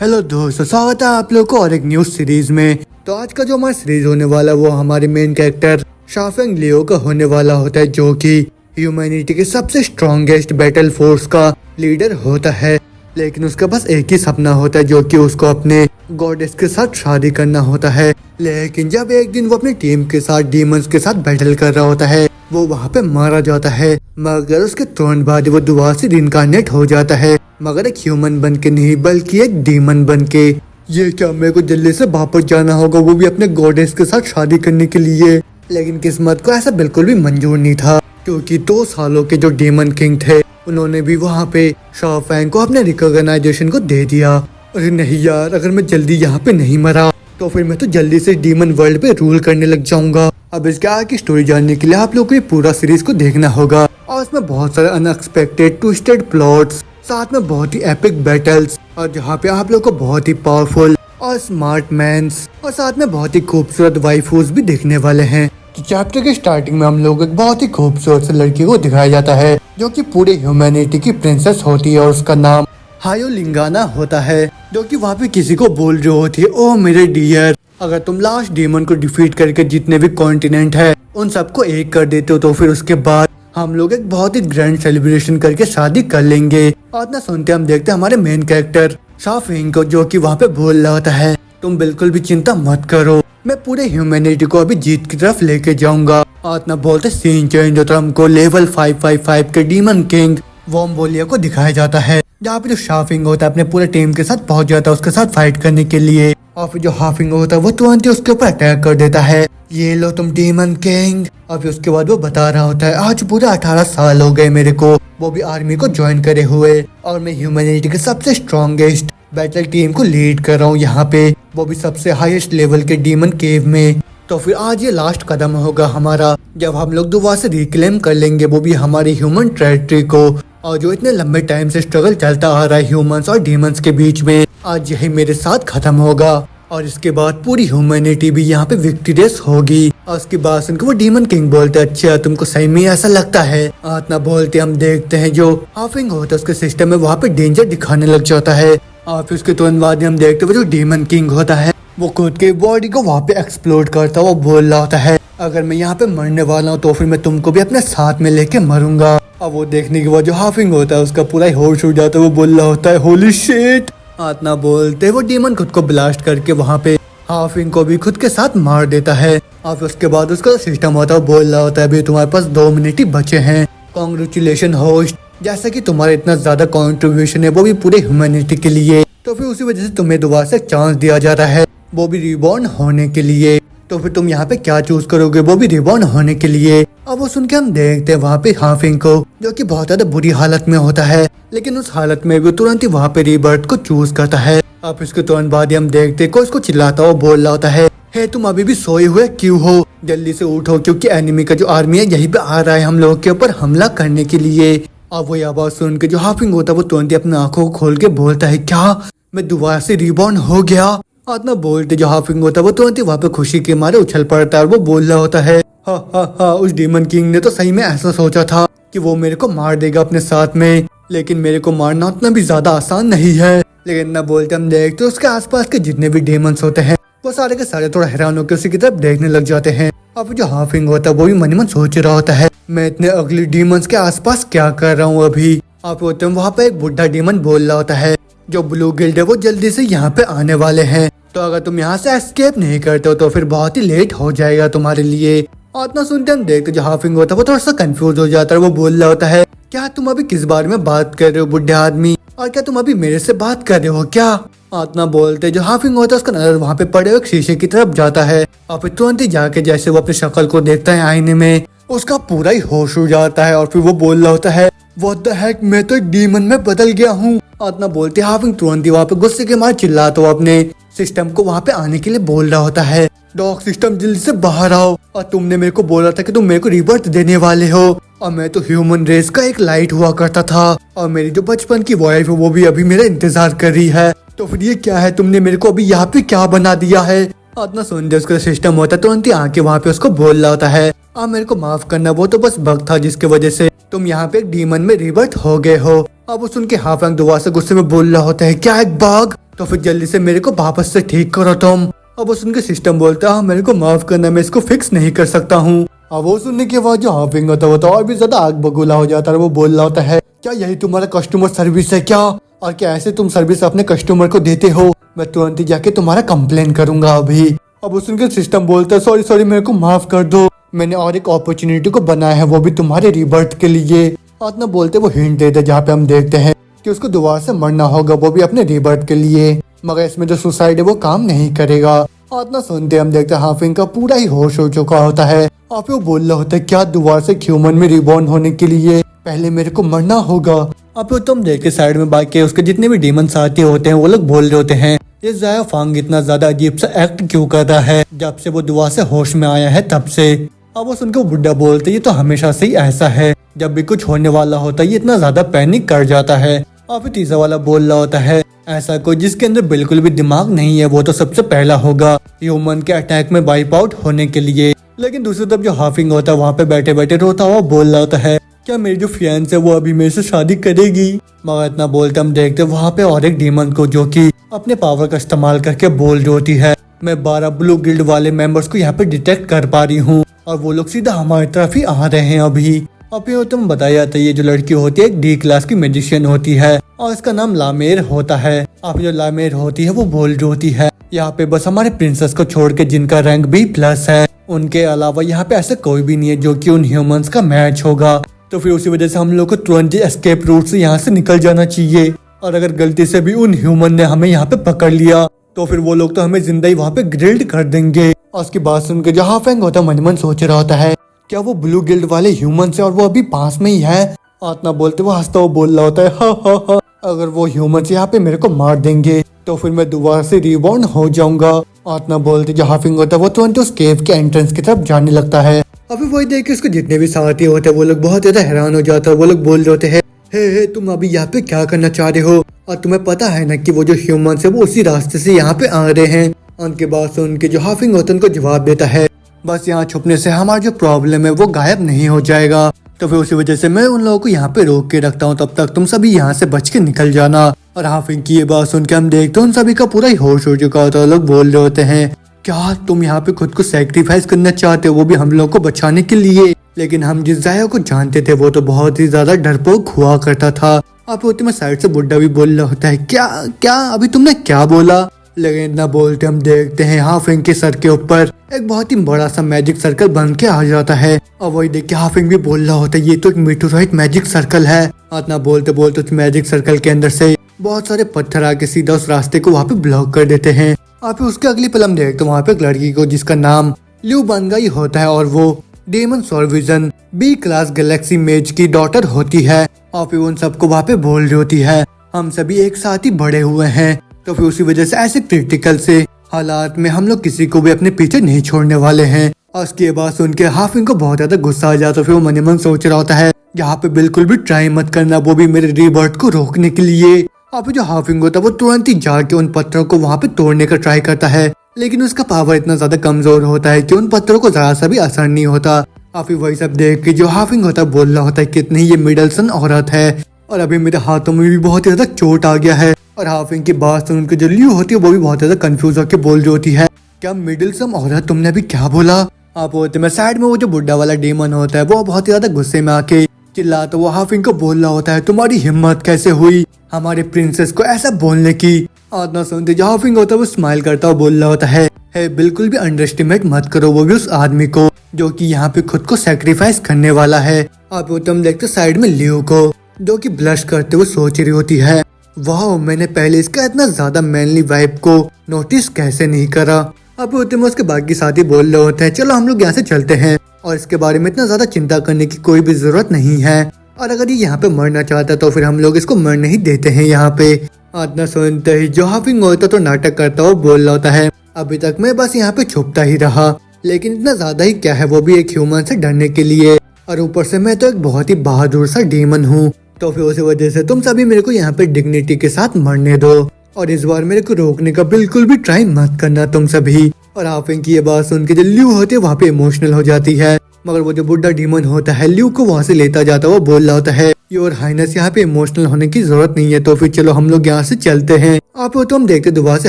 Hello दोस्तों, स्वागत है आप लोग को और एक न्यूज सीरीज में। तो आज का जो हमारा सीरीज होने वाला वो हमारे मेन कैरेक्टर शाफेंग लियो का होने वाला होता है, जो कि ह्यूमैनिटी के सबसे स्ट्रॉन्गेस्ट बैटल फोर्स का लीडर होता है। लेकिन उसका बस एक ही सपना होता है, जो कि उसको अपने गॉडेस के साथ शादी करना होता है। लेकिन जब एक दिन वो अपनी टीम के साथ डीमंस के साथ बैटल कर रहा होता है, वो वहाँ पे मारा जाता है। मगर उसके तुरंत बाद वो दोबारा से रिइंकार्नेट हो जाता है, मगर एक ह्यूमन बन के नहीं बल्कि एक डीमन बन के। ये क्या, मेरे को जल्दी से वापस जाना होगा, वो भी अपने गॉडेस के साथ शादी करने के लिए। लेकिन किस्मत को ऐसा बिल्कुल भी मंजूर नहीं था, क्योंकि 2 सालों के जो डीमन किंग थे उन्होंने भी वहाँ पे शाओफैंग को अपने रिकॉग्नाइजेशन को दे दिया। अरे नहीं यार, अगर मैं जल्दी यहाँ पे नहीं मरा तो फिर मैं तो जल्दी से डीमन वर्ल्ड पे रूल करने लग जाऊंगा। अब इसके आगे की स्टोरी जानने के लिए आप लोग को ये पूरा सीरीज को देखना होगा, और इसमें बहुत सारे अनएक्सपेक्टेड ट्विस्टेड प्लॉट्स, साथ में बहुत ही एपिक बैटल्स, और जहाँ पे आप लोग को बहुत ही पावरफुल और स्मार्ट मैन्स और साथ में बहुत ही खूबसूरत वाइफूज भी देखने वाले हैं। तो चैप्टर के स्टार्टिंग में हम लोग एक बहुत ही खूबसूरत सी लड़की को दिखाया जाता है, जो कि पूरे ह्यूमैनिटी की प्रिंसेस होती है, और उसका नाम हायो लिंगाना होता है, जो कि वहाँ पे किसी को बोल रही होती है, ओ मेरे डियर, अगर तुम लास्ट डीमन को डिफीट करके जितने भी कॉन्टिनेंट है उन सबको एक कर देते हो तो फिर उसके बाद हम लोग एक बहुत ही ग्रैंड सेलिब्रेशन करके शादी कर लेंगे। और ना सुनते हम देखते हैं हमारे मेन कैरेक्टर शाफिंग को, जो कि वहाँ पे बोल रहा होता है, तुम बिल्कुल भी चिंता मत करो, मैं पूरे ह्यूमैनिटी को अभी जीत की तरफ लेके जाऊंगा। और ना बोलते सीन चेंज होता है, हमको लेवल 555 के डीमन किंग वॉम्बोलिया को दिखाया जाता है, जहाँ पे जो शाफिंग होता है अपने पूरे टीम के साथ पहुंच जाता है उसके साथ फाइट करने के लिए। और फिर जो हाफिंग होता है वो तुरंत ही उसके ऊपर अटैक कर देता है, ये लो तुम डीमन किंग। और फिर उसके बाद वो बता रहा होता है, आज पूरा 18 साल हो गए मेरे को, वो भी आर्मी को ज्वाइन करे हुए, और मैं ह्यूमैनिटी के सबसे स्ट्रॉन्गेस्ट बैटल टीम को लीड कर रहा हूँ यहाँ पे, वो भी सबसे हाईएस्ट लेवल के डीमन केव में। तो फिर आज ये लास्ट कदम होगा हमारा, जब हम लोग दोबारा से रिक्लेम कर लेंगे वो भी हमारी ह्यूमन टेरिटरी को। और जो इतने लंबे टाइम से स्ट्रगल चलता आ रहा है ह्यूमंस और डीमंस के बीच में, आज यही मेरे साथ खत्म होगा, और इसके बाद पूरी ह्यूमैनिटी भी यहाँ पे विक्टोरियस होगी। और उसके बाद उनको वो डीमन किंग बोलते हैं, अच्छा तुमको सही में ऐसा लगता है? इतना बोलते हम देखते हैं जो हाफिंग होता है उसके सिस्टम में वहाँ पे डेंजर दिखाने लग जाता है। और फिर उसके तुरंत बाद हम देखते हैं जो डीमन किंग होता है वो खुद के बॉडी को वहाँ पे एक्सप्लोड करता है। वो बोल रहा होता है, अगर मैं यहाँ पे मरने वाला हूँ तो फिर मैं तुमको भी अपने साथ में लेके मरूंगा। अब वो देखने के बाद जो हाफिंग होता है उसका पूरा ही होश उड़ जाता है, वो बोल रहा होता है, होली शिट। इतना बोलते वो डीमन खुद को ब्लास्ट करके वहाँ पे हाफिंग को भी खुद के साथ मार देता है। और फिर उसके बाद उसका सिस्टम होता है वो बोल रहा होता है, अभी तुम्हारे पास 2 मिनट ही बचे हैं, कॉन्ग्रेचुलेशन होस्ट, जैसा कि तुम्हारा इतना ज्यादा कॉन्ट्रीब्यूशन है वो भी पूरे ह्यूमैनिटी के लिए, तो फिर उसी वजह से तुम्हें दोबारा से चांस दिया जा रहा है, वो भी रिबॉर्न होने के लिए। तो फिर तुम यहाँ पे क्या चूज करोगे? वो भी रिबॉर्न होने के लिए। अब वो सुन के हम देखते हैं वहाँ पे हाफिंग को, जो कि बहुत ज्यादा बुरी हालत में होता है, लेकिन उस हालत में भी तुरंत ही वहाँ पे रीबर्थ को चूज करता है। अब इसके तुरंत बाद ही हम देखते हैं कोई उसको चिल्लाता हुआ बोल रहा होता है, हे तुम अभी भी सोए हुए क्यों हो, जल्दी से उठो, क्योंकि एनिमी का जो आर्मी है यही पे आ रहा है हम लोगों के ऊपर हमला करने के लिए। अब वो आवाज सुन के जो हाफिंग होता है वो तुरंत ही अपनी आंखों को खोल के बोलता है, क्या मैं दोबारा से रिबॉर्न हो गया? इतना बोलते जो हाफिंग होता है वो तुरंत ही वहाँ पे खुशी के मारे उछल पड़ता है, और वो बोल रहा होता है, हा हा हा, उस डीमन किंग ने तो सही में ऐसा सोचा था कि वो मेरे को मार देगा अपने साथ में, लेकिन मेरे को मारना उतना भी ज्यादा आसान नहीं है। लेकिन ना बोलते हम देखते उसके आसपास के जितने भी डेमंस होते हैं वो सारे के सारे थोड़ा हैरान होकर उसी की तरफ देखने लग जाते हैं। अब जो हाफिंग होता है वो भी मन ही मन सोच रहा होता है, मैं इतने अगली डीमंस के आसपास क्या कर रहा हूँ अभी। आप होते हैं वहाँ पे एक बुढ़ा डीमन बोल रहा होता है, जो ब्लू गिल्ड है वो जल्दी से यहाँ पे आने वाले हैं, तो अगर तुम यहाँ से एस्केप नहीं करते हो तो फिर बहुत ही लेट हो जाएगा तुम्हारे लिए। और इतना सुनते हम देखते जो हाफिंग होता है वो थोड़ा सा कंफ्यूज हो जाता है, वो बोल रहा होता है, क्या तुम अभी किस बारे में बात कर रहे हो बुढ़े आदमी, और क्या तुम अभी मेरे से बात कर रहे हो क्या? इतना बोलते जो हाफिंग होता है उसका नजर वहाँ पे पड़े हुए एक शीशे की तरफ जाता है, और फिर तुरंत ही जाके जैसे वो अपनी शक्ल को देखता है आईने में, उसका पूरा ही होश उड़ जाता है, और फिर वो बोल रहा होता है, व्हाट द हेक, मैं तो एक डीमन में बदल गया हूँ। इतना बोलते हाफिंग तुरंत ही वहाँ पे गुस्से के मारे चिल्लाता हुआ अपने सिस्टम को वहाँ पे आने के लिए बोल रहा होता है, डॉग सिस्टम जल्दी से बाहर आओ, और तुमने मेरे को बोला था कि तुम मेरे को रिबर्थ देने वाले हो, और मैं तो ह्यूमन रेस का एक लाइट हुआ करता था, और मेरी जो बचपन की वाइफ है वो भी अभी मेरा इंतजार कर रही है, तो फिर ये क्या है, तुमने मेरे को अभी यहाँ पे क्या बना दिया है? इतना सुन उसका सिस्टम होता है तुरंत ही आके वहाँ पे उसको बोल रहा होता है, मेरे को माफ करना, वो तो बस बग था जिसकी वजह से तुम यहाँ पे एक डीमन में रिवर्ट हो गए हो। अब वो सुन के हाफिंग दोबारा से गुस्से में बोल रहा होता है, क्या एक बाग? तो फिर जल्दी से मेरे को वापस से ठीक करो तुम। अब वो सुन के सिस्टम बोलता है, हाँ मेरे को माफ करना, मैं इसको फिक्स नहीं कर सकता हूँ। अब वो सुनने के बाद जो हाफिंग होता है वो तो और भी ज्यादा आग बगुला हो जाता है। वो बोल रहा होता है, क्या यही तुम्हारा कस्टमर सर्विस है क्या? और क्या ऐसे तुम सर्विस अपने कस्टमर को देते हो? मैं तुरंत ही जाके तुम्हारा कंप्लेन करूंगा अभी। अब उस उनके सिस्टम बोलता है, सॉरी सॉरी मेरे को माफ कर दो, मैंने और एक अपॉर्चुनिटी को बनाया है, वो भी तुम्हारे रिबर्थ के लिए। आत्मा बोलते वो हिंट देते जहाँ पे हम देखते हैं कि उसको दोबारा से मरना होगा, वो भी अपने रिबर्थ के लिए। मगर इसमें जो सुसाइड है वो काम नहीं करेगा। आत्मा सुनते हम देखते हैं हाफिंग का पूरा ही होश हो चुका होता है। आप वो बोल रहा होता है, क्या दोबारा से ह्यूमन में रिबॉर्न होने के लिए पहले मेरे को मरना होगा। अब तुम देख के साइड में बाकी उसके जितने भी डीमन साथी होते हैं वो लोग बोल रहे होते हैं, ये ज़ाया फांग इतना ज्यादा अजीब सा एक्ट क्यों कर रहा है जब से वो दुआ से होश में आया है तब से। अब वो सुनकर बुढ़ा बोलते, ये तो हमेशा से ही ऐसा है, जब भी कुछ होने वाला होता है ये इतना ज्यादा पैनिक कर जाता है। और फिर तीसरा वाला बोल रहा होता है, ऐसा कोई जिसके अंदर बिल्कुल भी दिमाग नहीं है वो तो सबसे पहला होगा ह्यूमन के अटैक में वाइप आउट होने के लिए। लेकिन दूसरी तरफ जो हाफिंग होता है वहाँ पे बैठे बैठे रोता हुआ बोल रहा होता है, क्या मेरी जो फियांस है वो अभी मेरे से शादी करेगी? मगर इतना बोलते हम देखते वहाँ पे और एक डीमन को जो कि अपने पावर का इस्तेमाल करके बोल रही होती है, मैं 12 ब्लू गिल्ड वाले मेंबर्स को यहाँ पे डिटेक्ट कर पा रही हूँ और वो लोग सीधा हमारी तरफ ही आ रहे हैं अभी। और फिर तुम बताया जाता है ये जो लड़की होती है एक डी क्लास की मैजिशियन होती है और इसका नाम लामेर होता है। अब जो लामेर होती है वो बोल रही होती है, यहाँ पे बस हमारे प्रिंसेस को छोड़ के जिनका रैंक B+ है, उनके अलावा यहाँ पे ऐसा कोई भी नहीं है जो कि उन ह्यूमंस का मैच होगा। तो फिर उसी वजह से हम लोग को तुरंत एस्केप रूट से यहाँ से निकल जाना चाहिए। और अगर गलती से भी उन ह्यूमन ने हमें यहाँ पे पकड़ लिया तो फिर वो लोग तो हमें जिंदा ही वहाँ पे ग्रिल्ड कर देंगे। और उसकी बात सुन के जो हाफिंग होता है मन मन सोच रहा होता है, क्या वो ब्लू गिल्ड वाले ह्यूमन है और वो अभी पास में ही है? आत्मा बोलते वो हंसता हुआ बोल रहा होता है, हा हा हा, अगर वो ह्यूमन यहाँ पे मेरे को मार देंगे तो फिर मैं दोबारा से रिबॉर्न हो जाऊंगा। आत्मा बोलते जो हाफिंग होता है वो तुरंत उस केव के एंट्रेंस की तरफ जाने लगता है। अभी वही देख के उसके जितने भी साथी होते हैं वो लोग बहुत ज्यादा हैरान हो जाते हैं। वो लोग बोल रहे होते हैं, हे तुम अभी यहाँ पे क्या करना चाह रहे हो? और तुम्हें पता है ना कि वो जो ह्यूमंस है वो उसी रास्ते से यहाँ पे आ रहे हैं। उनके बाद से उनके जो हाफिंग होता है उनको जवाब देता है, बस यहाँ छुपने से हमारा जो प्रॉब्लम है वो गायब नहीं हो जाएगा। तो फिर उसी वजह से मैं उन लोगों को यहाँ पे रोक के रखता हूँ, तब तक तुम सभी यहाँ से बच के निकल जाना। और हाफिंग की ये बात सुन के हम देखते हैं उन सभी का पूरा ही होश हो चुका होता है। लोग बोल रहे होते हैं, क्या तुम यहाँ पे खुद को सैक्रिफाइस करना चाहते हो, वो भी हम लोग को बचाने के लिए? लेकिन हम जिस ज़ाया को जानते थे वो तो बहुत ही ज्यादा डरपोक हुआ करता था। अब होते में साइड से बुड्ढा भी बोल रहा होता है, क्या क्या अभी तुमने क्या बोला? लेकिन इतना बोलते हम देखते हैं हाफिंग के सर के ऊपर एक बहुत ही बड़ा सा मैजिक सर्कल बन के आ जाता है। और वही देख के हाफिंग भी बोल रहा होता है, ये तो एक मीटोराइट मैजिक सर्कल है। इतना बोलते बोलते उस मैजिक सर्कल के अंदर से बहुत सारे पत्थर आके सीधा उस रास्ते को वहाँ पे ब्लॉक कर देते हैं। और फिर उसके अगली पल हम देखते हैं वहाँ पे एक लड़की को जिसका नाम ल्यू बनगाई होता है और वो डेमन सॉर्विजन B+ गैलेक्सी मेज की डॉटर होती है। और फिर उन सबको वहाँ पे बोल रही होती है, हम सभी एक साथ ही बड़े हुए हैं, तो फिर उसी वजह से ऐसे क्रिटिकल से हालात में हम लोग किसी को भी अपने पीछे नहीं छोड़ने वाले हैं। और उसके बाद सुन के हाफिंग को बहुत ज्यादा गुस्सा आ जाता है। फिर वो मन ही मन सोच रहा होता है, यहाँ पे बिल्कुल भी ट्राई मत करना, वो भी मेरे रीबर्थ को रोकने के लिए। और फिर जो हाफिंग होता है वो तुरंत ही जाके उन पत्थरों को वहाँ पे तोड़ने का ट्राई करता है, लेकिन उसका पावर इतना ज्यादा कमजोर होता है कि उन पत्थरों को जरा सा भी असर नहीं होता। और फिर वही सब देख के जो हाफिंग होता है बोल रहा होता है, कितनी ये मिडलसन औरत है और अभी मेरे हाथों में भी बहुत ज्यादा चोट आ गया है। और हाफिंग की बात सुन के जो ल्यू होती है वो भी बहुत ज्यादा कंफ्यूज होकर बोल रही होती है, क्या मिडलसन औरत, तुमने अभी क्या बोला? आप होते में साइड में वो जो बुढ़ा वाला डेमन होता है वो बहुत ज्यादा गुस्से में आके चिल्ला तो वो हाफिंग को बोल रहा होता है, तुम्हारी हिम्मत कैसे हुई हमारे प्रिंसेस को ऐसा बोलने की? आतना सुनते जो हाफिंग होता है वो स्माइल करता हुआ बोल रहा होता है, बिल्कुल भी अंडर एस्टिमेट मत करो, वो भी उस आदमी को जो कि यहाँ पे खुद को सेक्रीफाइस करने वाला है। आप वो तुम देखते साइड में लियो को जो कि ब्लश करते हुए सोच रही होती है, वाह मैंने पहले इसका इतना ज्यादा मैनली वाइब को नोटिस कैसे नहीं करा। अब होते में उसके बाकी साथी बोल रहे होते हैं, चलो हम लोग यहाँ से चलते हैं और इसके बारे में इतना ज्यादा चिंता करने की कोई भी जरूरत नहीं है, और अगर ये यहाँ पे मरना चाहता तो फिर हम लोग इसको मर नहीं देते हैं यहाँ पे। इतना सुनते ही जो हाफिंग होता तो नाटक करता हुआ बोल रहा होता है, अभी तक मैं बस यहाँ पे छुपता ही रहा, लेकिन इतना ज्यादा ही क्या है, वो भी एक ह्यूमन से डरने के लिए, और ऊपर से मैं तो एक बहुत ही बहादुर सा डेमन हूँ, तो फिर उसी वजह से तुम सभी मेरे को यहाँ पे डिग्निटी के साथ मरने दो और इस बार मेरे को रोकने का बिल्कुल भी ट्राई मत करना तुम सभी। और हाफिंग की ये बात सुन के जो ल्यू होती है वहाँ पे इमोशनल हो जाती है मगर वो जो बुढ़ा डीमन होता है ल्यू को वहाँ से लेता जाता है। वो बोल रहा होता है योर हाइनेस यहाँ पे इमोशनल होने की जरूरत नहीं है, तो फिर चलो हम लोग यहाँ से चलते हैं। आप तो हम देखते दोबारा से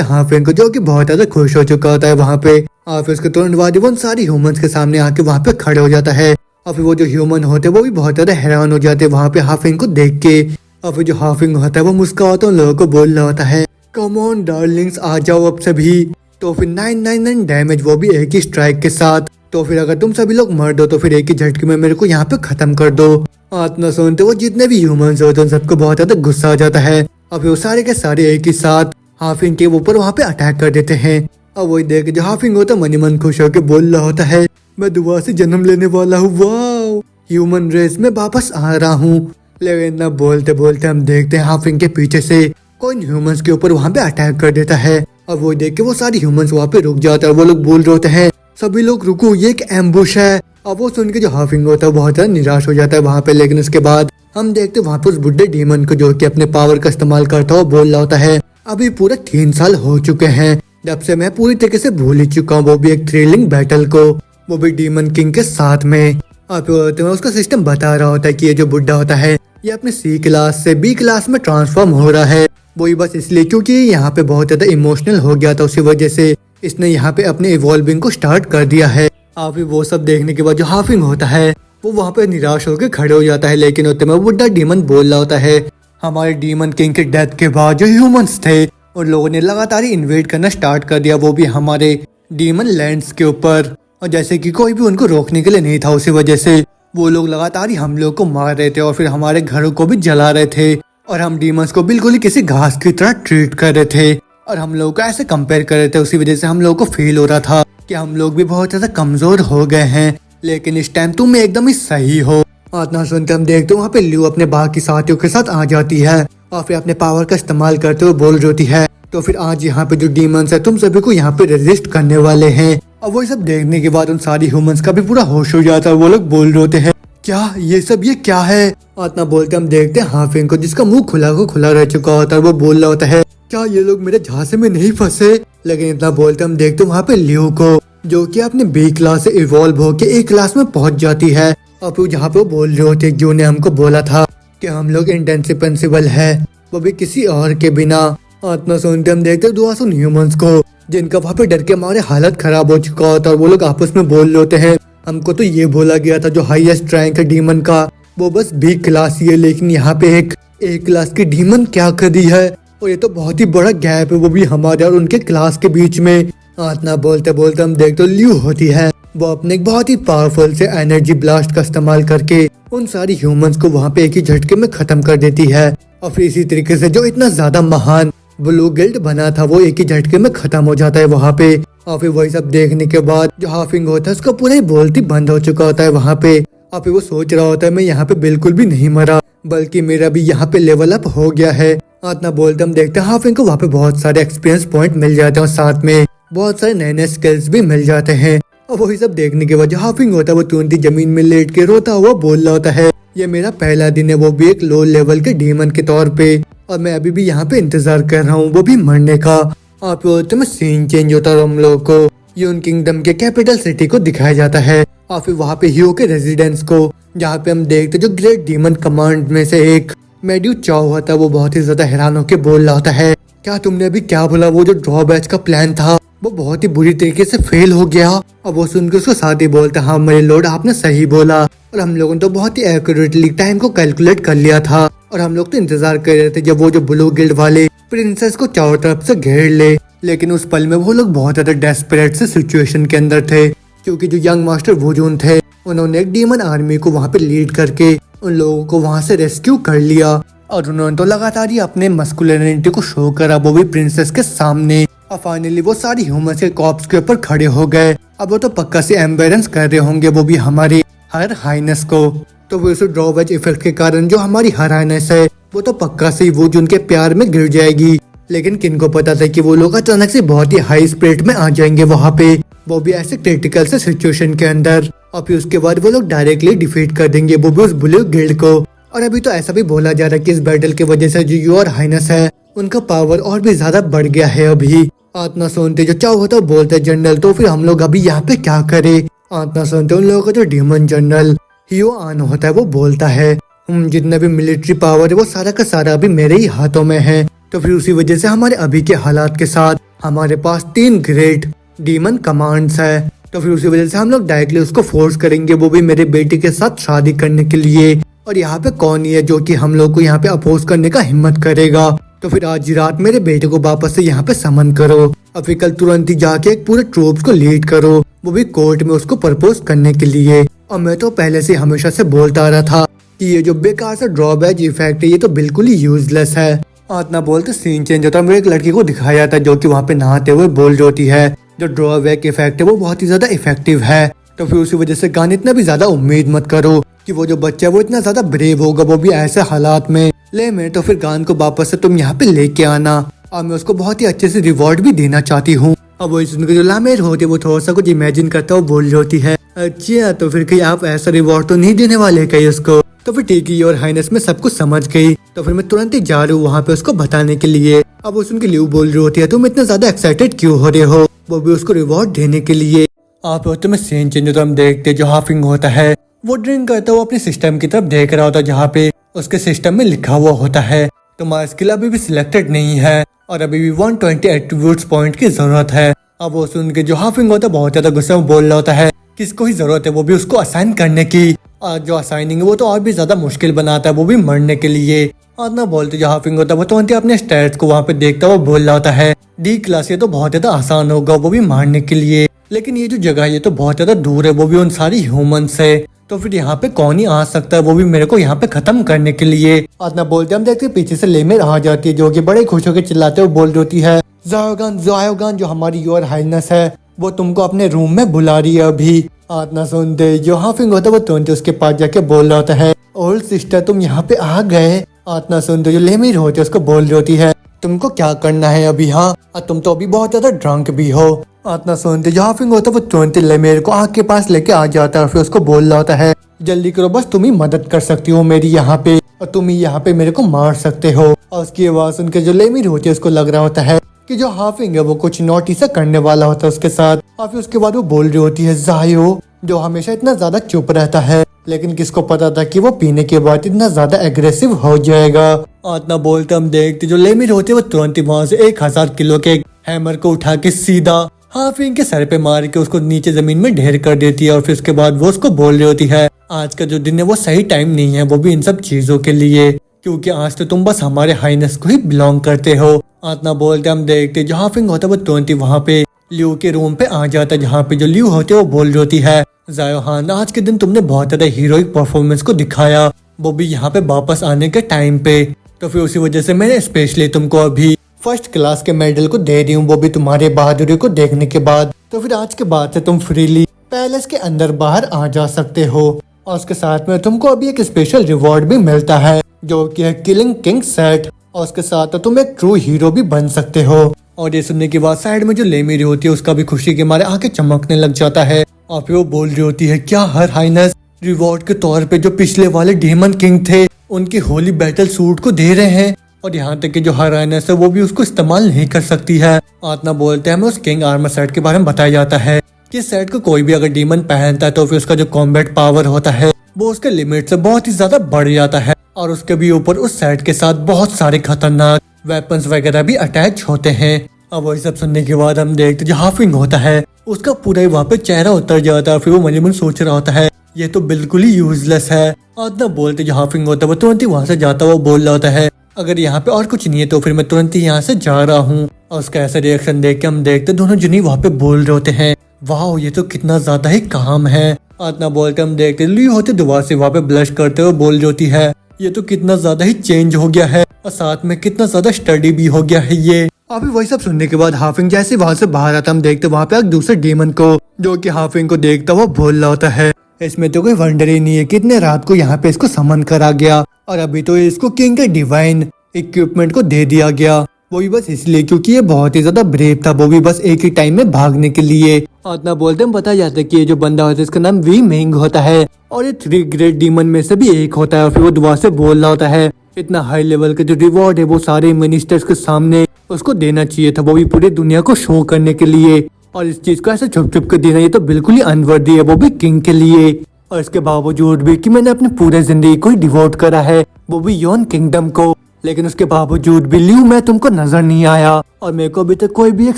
हाफिंग को, जो कि बहुत ज्यादा खुश हो चुका होता है वहाँ पे। और फिर उसके तुरंत बाद वो सारी ह्यूमंस के सामने आके वहाँ पे खड़े हो जाता है। और फिर वो जो ह्यूमन होते हैं वो भी बहुत ज्यादा हैरान हो जाते हैं वहाँ पे हाफिंग को देख के। और फिर जो हाफिंग होता है वो मुस्कुराता उन लोगों को बोल रहा होता है कम ऑन डार्लिंग्स, आ जाओ अब सभी। तो फिर 999 डैमेज, वो भी एक ही स्ट्राइक के साथ। तो फिर अगर तुम सभी लोग मर दो तो फिर एक ही झटके में मेरे को यहाँ पे खत्म कर दो। आत्मा सुनते वो जितने भी ह्यूमंस होते हैं उन सबको बहुत ज्यादा गुस्सा आ जाता है। और फिर वो सारे के सारे एक ही साथ हाफिंग के ऊपर वहाँ पे अटैक कर देते हैं। और वही देख जो हाफिंग होता है मन ही मन खुश होकर बोल रहा होता है मैं दोबारा से जन्म लेने वाला हूँ, वाह ह्यूमन रेस में वापस आ रहा हूँ। लेकिन ना बोलते बोलते हम देखते हैं हाफिंग के पीछे से कोई ह्यूमंस के ऊपर वहाँ पे अटैक कर देता है। और वो देख के वो सारी ह्यूमंस वहाँ पे रुक जाते हैं। वो लोग बोल रहे होते हैं सभी लोग रुको, ये एक एम्बुश है। अब वो सुन के जो हाफिंग होता है बहुत ज्यादा निराश हो जाता है वहाँ पे। लेकिन उसके बाद हम देखते वहाँ पे उस बुढ़े डीमन को जो कि अपने पावर का इस्तेमाल करता हुआ बोल रहा होता है अभी पूरा 3 साल हो चुके हैं जब से मैं पूरी तरीके से भूल ही चुका हूँ, वो भी एक थ्रिलिंग बैटल को, वो भी डीमन किंग के साथ में। अब मैं उसका सिस्टम बता रहा होता है कि ये जो बुढ़ा होता है ये अपने C क्लास से B क्लास में ट्रांसफॉर्म हो रहा है, वही बस इसलिए क्योंकि यहाँ पे बहुत ज्यादा इमोशनल हो गया था, उसी वजह से इसने यहाँ पे अपने इवॉल्विंग को स्टार्ट कर दिया है। अब वो सब देखने के बाद जो हाफिंग होता है वो वहाँ पे निराश होकर खड़े हो जाता है। लेकिन उतने में बुढ़ा डीमन बोल रहा होता है हमारे डीमन किंग के डेथ के बाद जो ह्यूमंस थे उन लोगों ने लगातार इन्वेड करना स्टार्ट कर दिया, वो भी हमारे डीमन लैंड्स के ऊपर। और जैसे कि कोई भी उनको रोकने के लिए नहीं था, उसी वजह से वो लोग लगातार ही हम लोग को मार रहे थे और फिर हमारे घरों को भी जला रहे थे। और हम डीमंस को बिल्कुल ही किसी घास की तरह ट्रीट कर रहे थे और हम लोग को ऐसे कंपेयर कर रहे थे। उसी वजह से हम लोग को फील हो रहा था कि हम लोग भी बहुत ज्यादा कमजोर हो गए हैं। लेकिन इस टाइम तुम एकदम ही सही हो। इतना सुनते हम देखते वहाँ पे ल्यू अपने बाकी साथियों के साथ आ जाती है और फिर अपने पावर का इस्तेमाल करते हुए बोल रही होती है तो फिर आज यहाँ पे जो डीमंस है तुम सभी को यहाँ पे रेजिस्ट करने वाले हैं। और वो सब देखने के बाद उन सारी ह्यूमंस का भी पूरा होश हो जाता है। वो लोग बोल रहे होते हैं क्या ये क्या है। इतना बोलते हम देखते हैं हाफिंग को जिसका मुंह खुला को खुला रह चुका होता है। वो बोल रहा होता है क्या ये लोग मेरे झांसे में नहीं फंसे। लेकिन इतना बोलते हम देखते वहाँ पे ल्यू को जो कि अपने B क्लास से इवॉल्व होके A क्लास में पहुंच जाती है। और फिर जहाँ पे वो बोल रहे होते जो ने हमको बोला था कि हम लोग इंटेंसिपेंसिबल है, वो भी किसी और के बिना। इतना सुनते हम देखते दुआ सुन ह्यूमंस को जिनका वहाँ पे डर के हमारे हालत खराब हो चुका होता है और वो लोग आपस में बोल रहे होते हैं हमको तो ये बोला गया था जो हाईएस्ट रैंक है डीमन का वो बस B क्लास ही है, लेकिन यहाँ पे एक A क्लास की डीमन क्या कर दी है। और ये तो बहुत ही बड़ा गैप है वो भी हमारे और उनके क्लास के बीच में। इतना बोलते बोलते हम देखते ल्यू होती है वो अपने एक बहुत ही पावरफुल से एनर्जी ब्लास्ट का इस्तेमाल करके उन सारी ह्यूमंस को वहाँ पे एक ही झटके में खत्म कर देती है। और फिर इसी तरीके से जो इतना ज्यादा महान ब्लू गिल्ड बना था वो एक ही झटके में खत्म हो जाता है वहाँ पे। और फिर वही सब देखने के बाद जो हाफिंग होता है उसका पूरा ही बोलती बंद हो चुका होता है वहाँ पे। और फिर वो सोच रहा होता है मैं यहाँ पे बिल्कुल भी नहीं मरा बल्कि मेरा भी यहाँ पे लेवल अप हो गया है। इतना बोलते हम देखते हैं हाफिंग को वहाँ पे बहुत सारे एक्सपीरियंस पॉइंट मिल जाते हैं और साथ में बहुत सारे नए नए स्किल्स भी मिल जाते हैं। और वही सब देखने के बाद जो हाफिंग होता है वो तुरंत ही जमीन में लेट के रोता हुआ बोल रहा होता है ये मेरा पहला दिन है, वो भी एक लो लेवल के डीमन के तौर पे, और मैं अभी भी यहाँ पे इंतजार कर रहा हूँ वो भी मरने का। आप तो में सीन चेंज होता है हम लोग को यून किंगडम के कैपिटल सिटी को दिखाया जाता है और फिर वहाँ पे ह्यू के रेजिडेंस को, जहाँ पे हम देखते जो ग्रेट डीमन कमांड में से एक मेड्यू चाओ होता है वो बहुत ही ज्यादा हैरान होकर बोल रहा होता है क्या तुमने अभी क्या बोला, वो जो ड्रॉबैच का प्लान था वो बहुत ही बुरी तरीके से फेल हो गया। और वो सुनकर उसको साथ ही बोलता हाँ मेरे लॉर्ड आपने सही बोला और हम लोगों ने तो बहुत ही एक्यूरेटली टाइम को कैलकुलेट कर लिया था और हम लोग तो इंतजार कर रहे थे जब वो जो ब्लू गिल्ड वाले प्रिंसेस को चारों तरफ से घेर ले। लेकिन उस पल में वो लोग बहुत ज्यादा डेस्परेट से सिचुएशन के अंदर थे क्योंकि जो यंग मास्टर वुजून थे उन्होंने एक डीमन आर्मी को वहाँ पे लीड करके उन लोगों को वहाँ से रेस्क्यू कर लिया और उन्होंने तो लगातार ही अपने मस्कुलिनिटी को शो करा वो भी प्रिंसेस के सामने। और फाइनली वो सारी ह्यूमंस के कॉप्स के ऊपर खड़े हो गए। अब वो तो पक्का से एम्बेरेंस कर रहे होंगे वो भी हमारी हर हाइनेस को। तो वो इस ड्रॉबैच इफेक्ट के कारण जो हमारी हर हाइनेस है वो तो पक्का से वो जो उनके प्यार में गिर जाएगी। लेकिन किनको पता था कि वो लोग अचानक से बहुत ही हाई स्पिरिट में आ जाएंगे वहाँ पे, वो भी ऐसे क्रिटिकल से सिचुएशन के अंदर। और फिर उसके बाद वो लोग डायरेक्टली डिफीट कर देंगे वो भी उस ब्लू गिल्ड को। और अभी तो ऐसा भी बोला जा रहा है कि इस बैटल की वजह से जो योर हाइनेस है उनका पावर और भी ज्यादा बढ़ गया है अभी। इतना सुनते जो चाहो होता बोलते जनरल तो फिर हम लोग अभी यहाँ पे क्या करें। आतना सुनते उन लोगों का जो डीमन जनरल हीरो आन होता है वो बोलता है जितना भी मिलिट्री पावर है वो सारा का सारा अभी मेरे ही हाथों में है। तो फिर उसी वजह से हमारे अभी के हालात के साथ हमारे पास 3 ग्रेट डीमन कमांड्स है। तो फिर उसी वजह से हम लोग डायरेक्टली उसको फोर्स करेंगे, वो भी मेरे बेटे के साथ शादी करने के लिए। और यहाँ पे कौन ही है जो कि हम लोग को यहाँ पे अपोज करने का हिम्मत करेगा। तो फिर आज ही रात मेरे बेटे को वापस से यहाँ पे समन करो और फिर कल तुरंत ही जाके एक पूरे ट्रूप्स को लीड करो, वो भी कोर्ट में उसको प्रपोज करने के लिए। और मैं तो पहले से हमेशा से बोलता आ रहा था कि ये जो बेकार सा ड्रॉबैक इफेक्ट है ये तो बिल्कुल ही यूजलेस है। इतना बोलते सीन चेंज होता है, मेरे एक लड़की को दिखाया जाता है जो कि वहाँ पे नहाते हुए बोल रही होती है जो ड्रॉबैक इफेक्ट है वो बहुत ही ज्यादा इफेक्टिव है। तो फिर उसी वजह से गाने इतना भी ज्यादा उम्मीद मत करो कि वो जो बच्चा है वो इतना ज्यादा ब्रेव होगा, वो भी ऐसे हालात में। ले मैं तो फिर गान को वापस से तुम यहाँ पे लेके आना और मैं उसको बहुत ही अच्छे से रिवॉर्ड भी देना चाहती हूँ। अब वो सुनकर जो लामेर होती है वो थोड़ा सा कुछ इमेजिन करता हुआ बोल रही होती है, अच्छा तो फिर कहीं आप ऐसा रिवॉर्ड तो नहीं देने वाले कहीं उसको। तो फिर ठीक है और हाइनेस में सब कुछ समझ गई। तो फिर मैं तुरंत ही जा रही हूँ वहाँ पे उसको बताने के लिए। अब वो सुन के लियू बोल रही होती है तुम इतना ज्यादा एक्साइटेड क्यों हो रहे हो, वो भी उसको रिवॉर्ड देने के लिए। आप होते में सीन चेंज होता हम देखते जो हाफिंग होता है वो ड्रिंक करता हुआ अपने सिस्टम की तरफ देख रहा होता है जहाँ पे उसके सिस्टम में लिखा हुआ होता है तुम्हारा स्किल अभी भी सिलेक्टेड नहीं है और अभी भी 120 एट्रीब्यूट्स पॉइंट की जरूरत है। अब वो सुन के जो हाफिंग होता है बहुत ज्यादा गुस्से में बोल रहा होता है किसको ही जरूरत है, वो भी उसको असाइन करने की। और जो असाइनिंग है वो तो और भी ज्यादा मुश्किल बनाता है, वो भी मरने के लिए। और ना बोलते जो हाफिंग होता है वो तुरंत अपने स्टैट्स को वहाँ पे देखता हुआ बोल रहा होता है डी क्लास ये तो बहुत ज्यादा आसान होगा, वो भी मारने के लिए। लेकिन ये जो जगह है ये तो बहुत ज्यादा दूर है, वो भी उन सारी ह्यूमन से। तो फिर यहाँ पे कौन ही आ सकता है, वो भी मेरे को यहाँ पे खत्म करने के लिए। आतना बोलते हम देखते पीछे से लेमेर आ जाती है जो कि बड़े खुश होकर चिल्लाते हुए बोल रही होती है ज़ायोगान जो हमारी योर हाइनेस है वो तुमको अपने रूम में बुला रही है अभी। आतना सुनते जो हाफिंग होता है वो तुरंत उसके पास जाके बोल रहा होता है ओल्ड सिस्टर तुम यहाँ पे आ गए। आतना सुनते जो लेमेर होती है उसको बोल रही होती है तुमको क्या करना है अभी, हाँ और तुम तो अभी बहुत ज्यादा ड्रंक भी हो। आतना सुनते जो हाफिंग होता है वो तुरंत लेमेर को आँख के पास लेके आ जाता है और फिर उसको बोल रहा होता है जल्दी करो बस तुम ही मदद कर सकती हो मेरी यहाँ पे और तुम ही यहाँ पे मेरे को मार सकते हो। और उसकी आवाज सुनकर जो लेमिर होती है उसको लग रहा होता है कि जो हाफिंग है वो कुछ नोटिस करने वाला होता है उसके साथ। और फिर उसके बाद वो बोल रही होती है ज़ायो जो हमेशा इतना ज्यादा चुप रहता है लेकिन किसको पता था कि वो पीने के बाद इतना ज्यादा एग्रेसिव हो जाएगा। इतना बोलते हम देखते जो लेमिर होते वो तुरंत ही वहाँ से 1000 किलो के हैमर को उठा के सीधा हाफिंग के सर पे मार के उसको नीचे जमीन में ढेर कर देती है। और फिर उसके बाद वो उसको बोल रही होती है आज का जो दिन है वो सही टाइम नहीं है, वो भी इन सब चीजों के लिए, क्योंकि आज तो तुम बस हमारे हाइनेस को ही बिलोंग करते हो। इतना बोलते हम देखते जो हाफिंग होता है वो तुरंत ही वहाँ पे लियू के रूम पे आ जाता है जहाँ पे जो लियू होते है वो बोल रही होती है ज़ायोहान आज के दिन तुमने बहुत ज्यादा हीरोइक परफॉर्मेंस को दिखाया, वो भी यहाँ पे वापस आने के टाइम पे। तो फिर उसी वजह से मैंने स्पेशली तुमको अभी फर्स्ट क्लास के मेडल को दे रही हूँ, वो भी तुम्हारे बहादुरी को देखने के बाद। तो फिर आज के बाद से तुम फ्रीली पैलेस के अंदर बाहर आ जा सकते हो और उसके साथ में तुमको अभी एक स्पेशल रिवॉर्ड भी मिलता है जो कि है किलिंग किंग सेट। और उसके साथ तुम एक ट्रू हीरो भी बन सकते हो। और ये सुनने के बाद साइड में जो लेमिरी होती है उसका भी खुशी के मारे आंखें चमकने लग जाता है। और फिर वो बोल रही होती है क्या हर हाइनेस रिवॉर्ड के तौर पे जो पिछले वाले डेमन किंग थे उनकी होली बैटल सूट को दे रहे हैं और यहाँ तक कि जो हर हाइनेस है वो भी उसको इस्तेमाल नहीं कर सकती है। आतना बोलते हैं हमें उस किंग आर्मर सेट के बारे में बताया जाता है कि सेट को कोई भी अगर डीमन पहनता है तो फिर उसका जो कॉम्बैट पावर होता है वो उसके लिमिट से बहुत ही ज्यादा बढ़ जाता है और उसके भी ऊपर उस सेट के साथ बहुत सारे खतरनाक वेपन्स वगैरह भी अटैच होते हैं। अब वही सब सुनने के बाद हम देखते जो हाफिंग होता है उसका पूरा ही वहाँ पे चेहरा उतर जाता है। फिर वो मन ही मन सोच रहा होता है ये तो बिल्कुल ही यूजलेस है। और बोलते जो हाफिंग होता है वो तुरंत ही वहाँ से जाता हुआ बोल रहा होता है अगर यहाँ पे और कुछ नहीं है तो फिर मैं तुरंत ही यहाँ से जा रहा हूँ। और उसका ऐसा रिएक्शन देख के हम देखते दोनों जनी वहाँ पे बोल रहे होते हैं वाह ये तो कितना ज्यादा ही काम है। इतना बोलते हम देखते ली होते दोबारा से वहाँ पे ब्लश करते हुए बोल रही होती है ये तो कितना ज्यादा ही चेंज हो गया है और साथ में कितना ज्यादा स्टडी भी हो गया है ये। अभी वही सब सुनने के बाद हाफिंग जैसे वहाँ से बाहर आता हम देखते वहाँ पे एक दूसरे डीमन को जो कि हाफिंग को देखता हुआ बोल रहा होता है इसमें तो कोई वंडर ही नहीं है कितने रात को यहाँ पे इसको समन करा गया और अभी तो इसको किंग के डिवाइन इक्विपमेंट को दे दिया गया, वो भी बस इसलिए क्योंकि ये बहुत ही ज्यादा ब्रेव था, वो भी बस एक ही टाइम में भागने के लिए। और इतना बोलते हम बताया जाता है कि ये जो बंदा होता है इसका नाम वी मेंग होता है और ये 3 ग्रेट डीमन में से भी एक होता है। और फिर वो दुआ से बोल रहा होता है इतना हाई लेवल का जो रिवॉर्ड है वो सारे मिनिस्टर्स के सामने उसको देना चाहिए था, वो भी पूरी दुनिया को शो करने के लिए। और इस चीज को ऐसे छुप छुप कर देना ये तो बिल्कुल ही अनवर्दी है, वो भी किंग के लिए। और इसके बावजूद भी कि मैंने अपनी पूरे जिंदगी को डिवोट करा है, वो भी योन किंगडम को, लेकिन उसके बावजूद भी लियू मैं तुमको नजर नहीं आया और मेरे को अभी तक कोई भी एक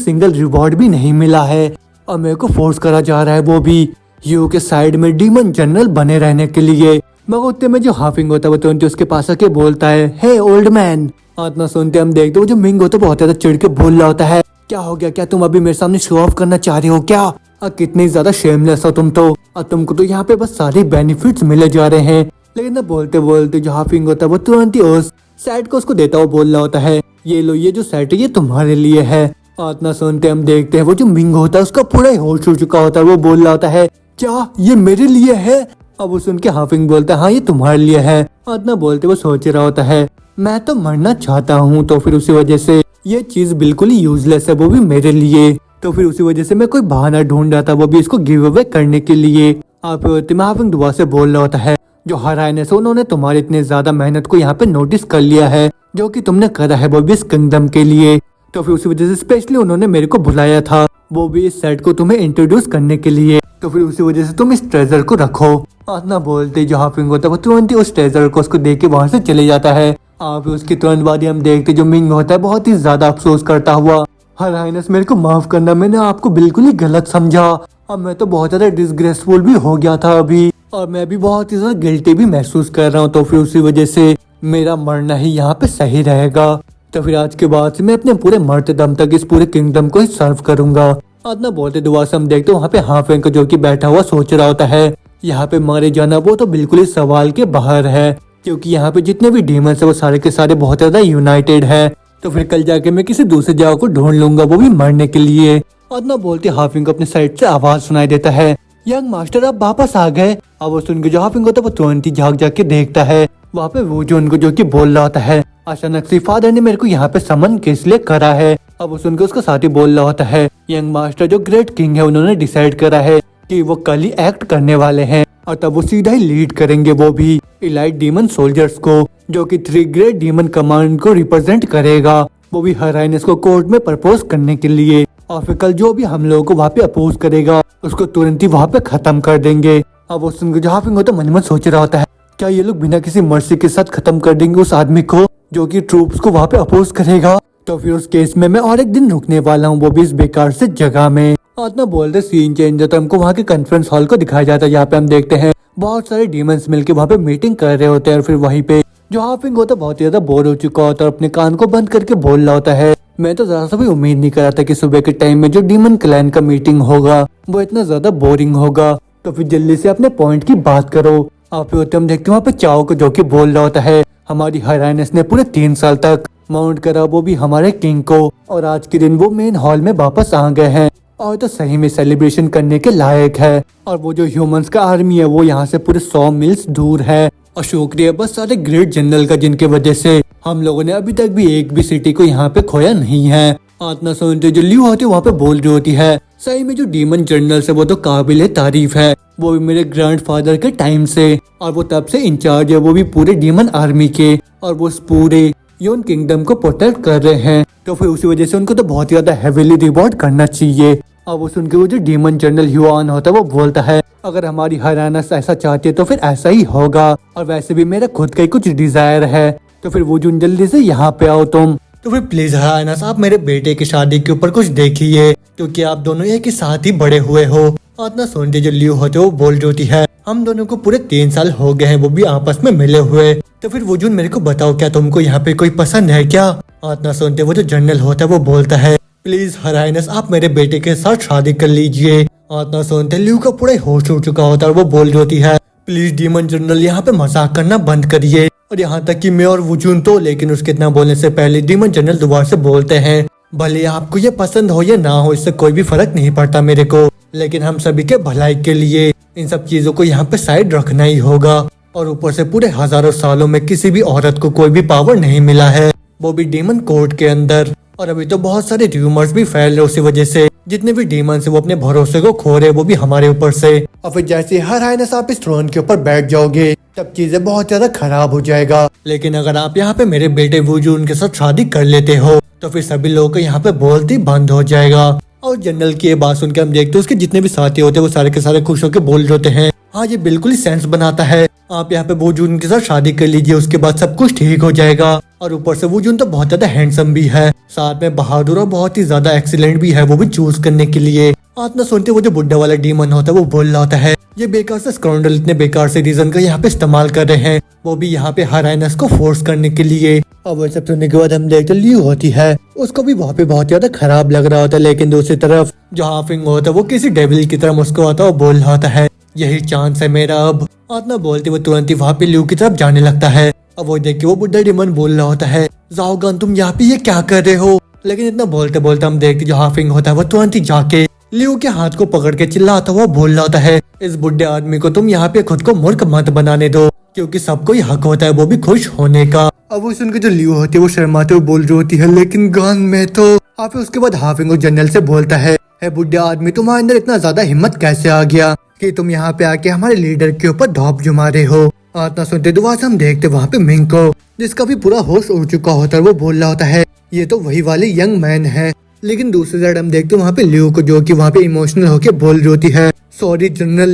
सिंगल रिवॉर्ड भी नहीं मिला है और मेरे को फोर्स करा जा रहा है वो भी यू के साइड में डीमन जनरल बने रहने के लिए। मगर उतने में जो हाफिंग होता है वो तुरंत उसके पास आके बोलता है, हे ओल्ड मैन। इतना सुनते हम देखते वो जो मिंग होता है बहुत ज्यादा चिढ़ के बोल रहा होता है, क्या हो गया, क्या तुम अभी मेरे सामने शो ऑफ करना चाह रहे हो क्या? कितनी ज्यादा शेमलेस हो तुम तो, और तुमको तो यहाँ पे बस सारे बेनिफिट्स मिले जा रहे हैं। लेकिन ना बोलते बोलते जो हाफिंग होता है वो तुरंत ही उस सेट को उसको देता हुआ बोल रहा होता है, ये लो ये जो सेट है ये तुम्हारे लिए है। इतना सुनते हम देखते हैं वो जो मिंग होता है उसका पूरा ही होश उड़ चुका होता है, वो बोल रहा होता है, क्या ये मेरे लिए है? अब वो सुन के हाफिंग बोलता है, हाँ ये तुम्हारे लिए है। इतना बोलते वो सोच रहा होता है, मैं तो मरना चाहता हूँ, तो फिर उसी वजह से ये चीज बिल्कुल ही यूजलेस है, वो भी मेरे लिए। तो फिर उसी वजह से मैं कोई बहाना ढूंढ रहा था, वो भी इसको गिव अवे करने के लिए। आप हाफिंग दुआ से बोल रहा होता है, जो हराइनेस उन्होंने तुम्हारी इतने ज्यादा मेहनत को यहाँ पे नोटिस कर लिया है जो कि तुमने करा है वो भी इस किंगडम के लिए। तो फिर उसी वजह से स्पेशली उन्होंने मेरे को बुलाया था, वो भी इस सेट को तुम्हें इंट्रोड्यूस करने के लिए। तो फिर उसी वजह से तुम इस ट्रेजर को रखो। इतना बोलते जो हाफिंग होता है वो तुरंत ही उस ट्रेजर को उसको देख के वहां से चले जाता है। आप उसकी तुरंत बाद ही हम देखते जो मिंग होता है बहुत ही ज्यादा अफसोस करता हुआ, हर हाइनेस मेरे को माफ करना, मैंने आपको बिल्कुल ही गलत समझा। अब मैं तो बहुत ज्यादा डिसग्रेसफुल भी हो गया था अभी, और मैं भी बहुत ही ज्यादा गिल्टी भी महसूस कर रहा हूँ। तो फिर उसी वजह से मेरा मरना ही यहाँ पे सही रहेगा। तो फिर आज के बाद से मैं अपने पूरे मरते दम तक इस पूरे किंगडम को ही सर्व करूंगा। इतना बोलते दुआ से हम देखते वहाँ पे हाफिंग जो कि बैठा हुआ सोच रहा होता है, यहाँ पे मारे जाना वो तो बिल्कुल ही सवाल के बाहर है, क्योंकि यहाँ पे जितने भी डीमंस है वो सारे के सारे बहुत ज्यादा यूनाइटेड है। तो फिर कल जाके मैं किसी दूसरी जगह को ढूंढ लूंगा, वो भी मरने के लिए। इतना बोलते हाफिंग को अपने साइड से आवाज सुनाई देता है, यंग मास्टर आप वापस आ गए। अब वो सुन के जो हाफिंग होता है वो तुरंत ही झाँक जाके देखता है, वहाँ पे वो जो उनको जो की बोल रहा होता है, अचानक से फादर ने मेरे को यहाँ पे समन किस लिए करा है। अब वो सुनकर उसका साथी बोल रहा होता है, यंग मास्टर जो ग्रेट किंग है उन्होंने डिसाइड करा है कि वो कल ही एक्ट करने वाले हैं और तब वो सीधा ही लीड करेंगे वो भी इलाइट डीमन सोल्जर्स को, जो कि 3 ग्रेट डीमन कमांड को रिप्रेजेंट करेगा, वो भी हर हाइनेस को कोर्ट में प्रपोज करने के लिए। और फिर कल जो भी हम लोगों को वहाँ पे अपोज करेगा उसको तुरंत ही वहाँ पे खत्म कर देंगे। अब वो सुनकर जो हाफिंग होता है मन में सोच रहा होता है, क्या ये लोग बिना किसी मर्सी के साथ खत्म कर देंगे उस आदमी को जो कि ट्रूप्स को वहाँ पे अपोज करेगा? तो फिर उस केस में मैं और एक दिन रुकने वाला हूँ, वो भी इस बेकार से जगह में। इतना बोलते सीन चेंज होता है, हमको वहाँ के कॉन्फ्रेंस हॉल को दिखाया जाता है, यहाँ पे हम देखते हैं बहुत सारे डीमंस मिलके वहाँ पे मीटिंग कर रहे होते हैं। और फिर वहीं पे जो हाफिंग होता है बहुत ज्यादा बोर हो चुका होता है और अपने कान को बंद करके बोल रहा होता है, मैं तो जरा सा भी उम्मीद नहीं कर रहा था कि सुबह के टाइम में जो डीमन क्लैन का मीटिंग होगा वो इतना ज्यादा बोरिंग होगा। तो फिर जल्दी से अपने पॉइंट की बात करो। आप हम देखते हैं वहाँ पे चाओ को जो कि बोल रहा होता है, हमारी हराइनेस ने पूरे 3 साल तक माउंट करा वो भी हमारे किंग को, और आज के दिन वो मेन हॉल में वापस आ गए हैं और तो सही में सेलिब्रेशन करने के लायक है। और वो जो ह्यूमंस का आर्मी है वो यहाँ से पूरे 100 मील्स दूर है, और शुक्रिया बस सारे ग्रेट जनरल का जिनके वजह से हम लोगों ने अभी तक भी एक भी सिटी को यहाँ पे खोया नहीं है। इतना सुनते जो ल्यू होती है वहाँ पे बोल रही होती है, सही में जो डीमन जनरल है वो तो काबिल तारीफ है, वो भी मेरे ग्रैंडफादर के टाइम से, और वो तब से इंचार्ज है वो भी पूरे डीमन आर्मी के, और वो पूरे योन किंगडम को प्रोटेक्ट कर रहे हैं। तो फिर उसी वजह से उनको तो बहुत ज्यादा हेवीली रिवॉर्ड करना चाहिए। और वो सुन के वो जो डीमन जनरल ह्यूआन होता है वो बोलता है, अगर हमारी हराइनेस ऐसा चाहती है तो फिर ऐसा ही होगा, और वैसे भी मेरा खुद का ही कुछ डिजायर है, तो फिर वो जो जल्दी से यहाँ पे आओ तुम। तो फिर प्लीज हराइनेस आप मेरे बेटे की शादी के ऊपर कुछ देखिए, क्योंकि आप दोनों एक ही साथ ही बड़े हुए हो। इतना सुनते जो ल्यू होते वो बोल रही होती है, हम दोनों को पूरे 3 साल हो गए हैं वो भी आपस में मिले हुए, तो फिर वजून मेरे को बताओ क्या तुमको यहाँ पे कोई पसंद है क्या? इतना सुनते वो जो जनरल होता है वो बोलता है, प्लीज हराइनेस आप मेरे बेटे के साथ शादी कर लीजिए। इतना सुनते ल्यू का पूरा होश उड़ चुका होता है और वो बोल रही होती है, प्लीज डीमन जनरल यहाँ पे मजाक करना बंद करिए। और यहाँ तक कि मैं और वजून तो, लेकिन उसके इतना बोलने से पहले डीमन जनरल दोबारा से बोलते हैं, भले आपको ये पसंद हो या ना हो इससे कोई भी फर्क नहीं पड़ता मेरे को, लेकिन हम सभी के भलाई के लिए इन सब चीजों को यहाँ पे साइड रखना ही होगा। और ऊपर से पूरे हजारों सालों में किसी भी औरत को कोई भी पावर नहीं मिला है, वो भी डीमन कोर्ट के अंदर। और अभी तो बहुत सारे र्यूमर्स भी फैल रहे उसी वजह से, जितने भी डीमन है वो अपने भरोसे को खो रहे, वो भी हमारे ऊपर से। और फिर जैसे हर हाइनेस आप इस थ्रोन के ऊपर बैठ जाओगे तब चीजें बहुत ज्यादा खराब हो जाएगा, लेकिन अगर आप यहाँ पे मेरे बेटे वजून के साथ शादी कर लेते हो तो फिर सभी लोगों को यहाँ पे बोलती बंद हो जाएगा। और जनरल की ये बात सुन के हम देखते हैं उसके जितने भी साथी होते हैं वो सारे के सारे खुश होकर बोल रहे होते हैं, हाँ ये बिल्कुल ही सेंस बनाता है, आप यहाँ पे वूजून के साथ शादी कर लीजिए, उसके बाद सब कुछ ठीक हो जाएगा। और ऊपर से वूजून तो बहुत ज्यादा हैंडसम भी है, साथ में बहादुर और बहुत ही ज्यादा एक्सीलेंट भी है, वो भी चूज करने के लिए। आप ना सुनते वो जो बुढ़ा वाला डीमन होता है वो बोल रहा होता है, ये बेकार से स्काउंडल इतने बेकार से रीजन का यहाँ पे इस्तेमाल कर रहे हैं, वो भी यहाँ पे हर हाइनेस को फोर्स करने के लिए। और वो सब सुनने के बाद हम देखते लियू होती है, उसको भी वहाँ पे बहुत ज्यादा खराब लग रहा होता है, लेकिन दूसरी तरफ जो हाफिंग होता है वो किसी डेविल की तरह मुस्कुराता है और बोल रहा होता है, यही चांस है मेरा अब। आत्मा बोलते वो तुरंत ही वहाँ पे लियू की तरफ जाने लगता है। अब वो देख के वो बुढ़ा डीमन बोल रहा होता है, जाओगान तुम यहाँ पे ये क्या कर रहे हो। लेकिन इतना बोलते बोलते हम देखते जो हाफिंग होता है वो तुरंत ही जाके लियू के हाथ को पकड़ के चिल्लाता हुआ बोल रहा होता है, इस बुढ़े आदमी को तुम यहाँ पे खुद को मूर्ख मत बनाने दो, क्योंकि सबको ही हक होता है वो भी खुश होने का। अब वो सुनकर जो लियू होती है वो शर्माते हुए बोल रही होती है, लेकिन गान में तो। आप उसके बाद हाफिंग और जनरल से बोलता है, बुढ़े आदमी तुम्हारे अंदर इतना ज्यादा हिम्मत कैसे आ गया कि तुम यहाँ पे आके हमारे लीडर के ऊपर धौप जुमा रहे हो। आतना सुनते दुआ से हम देखते वहाँ पे मिंग को, जिसका भी पूरा होश उड़ चुका होता है, वो बोल रहा होता है, ये तो वही वाले यंग मैन है। लेकिन दूसरी साइड हम देखते वहाँ पे लियू को, जो कि वहाँ पे इमोशनल होके बोल रही होती है, सॉरी जनरल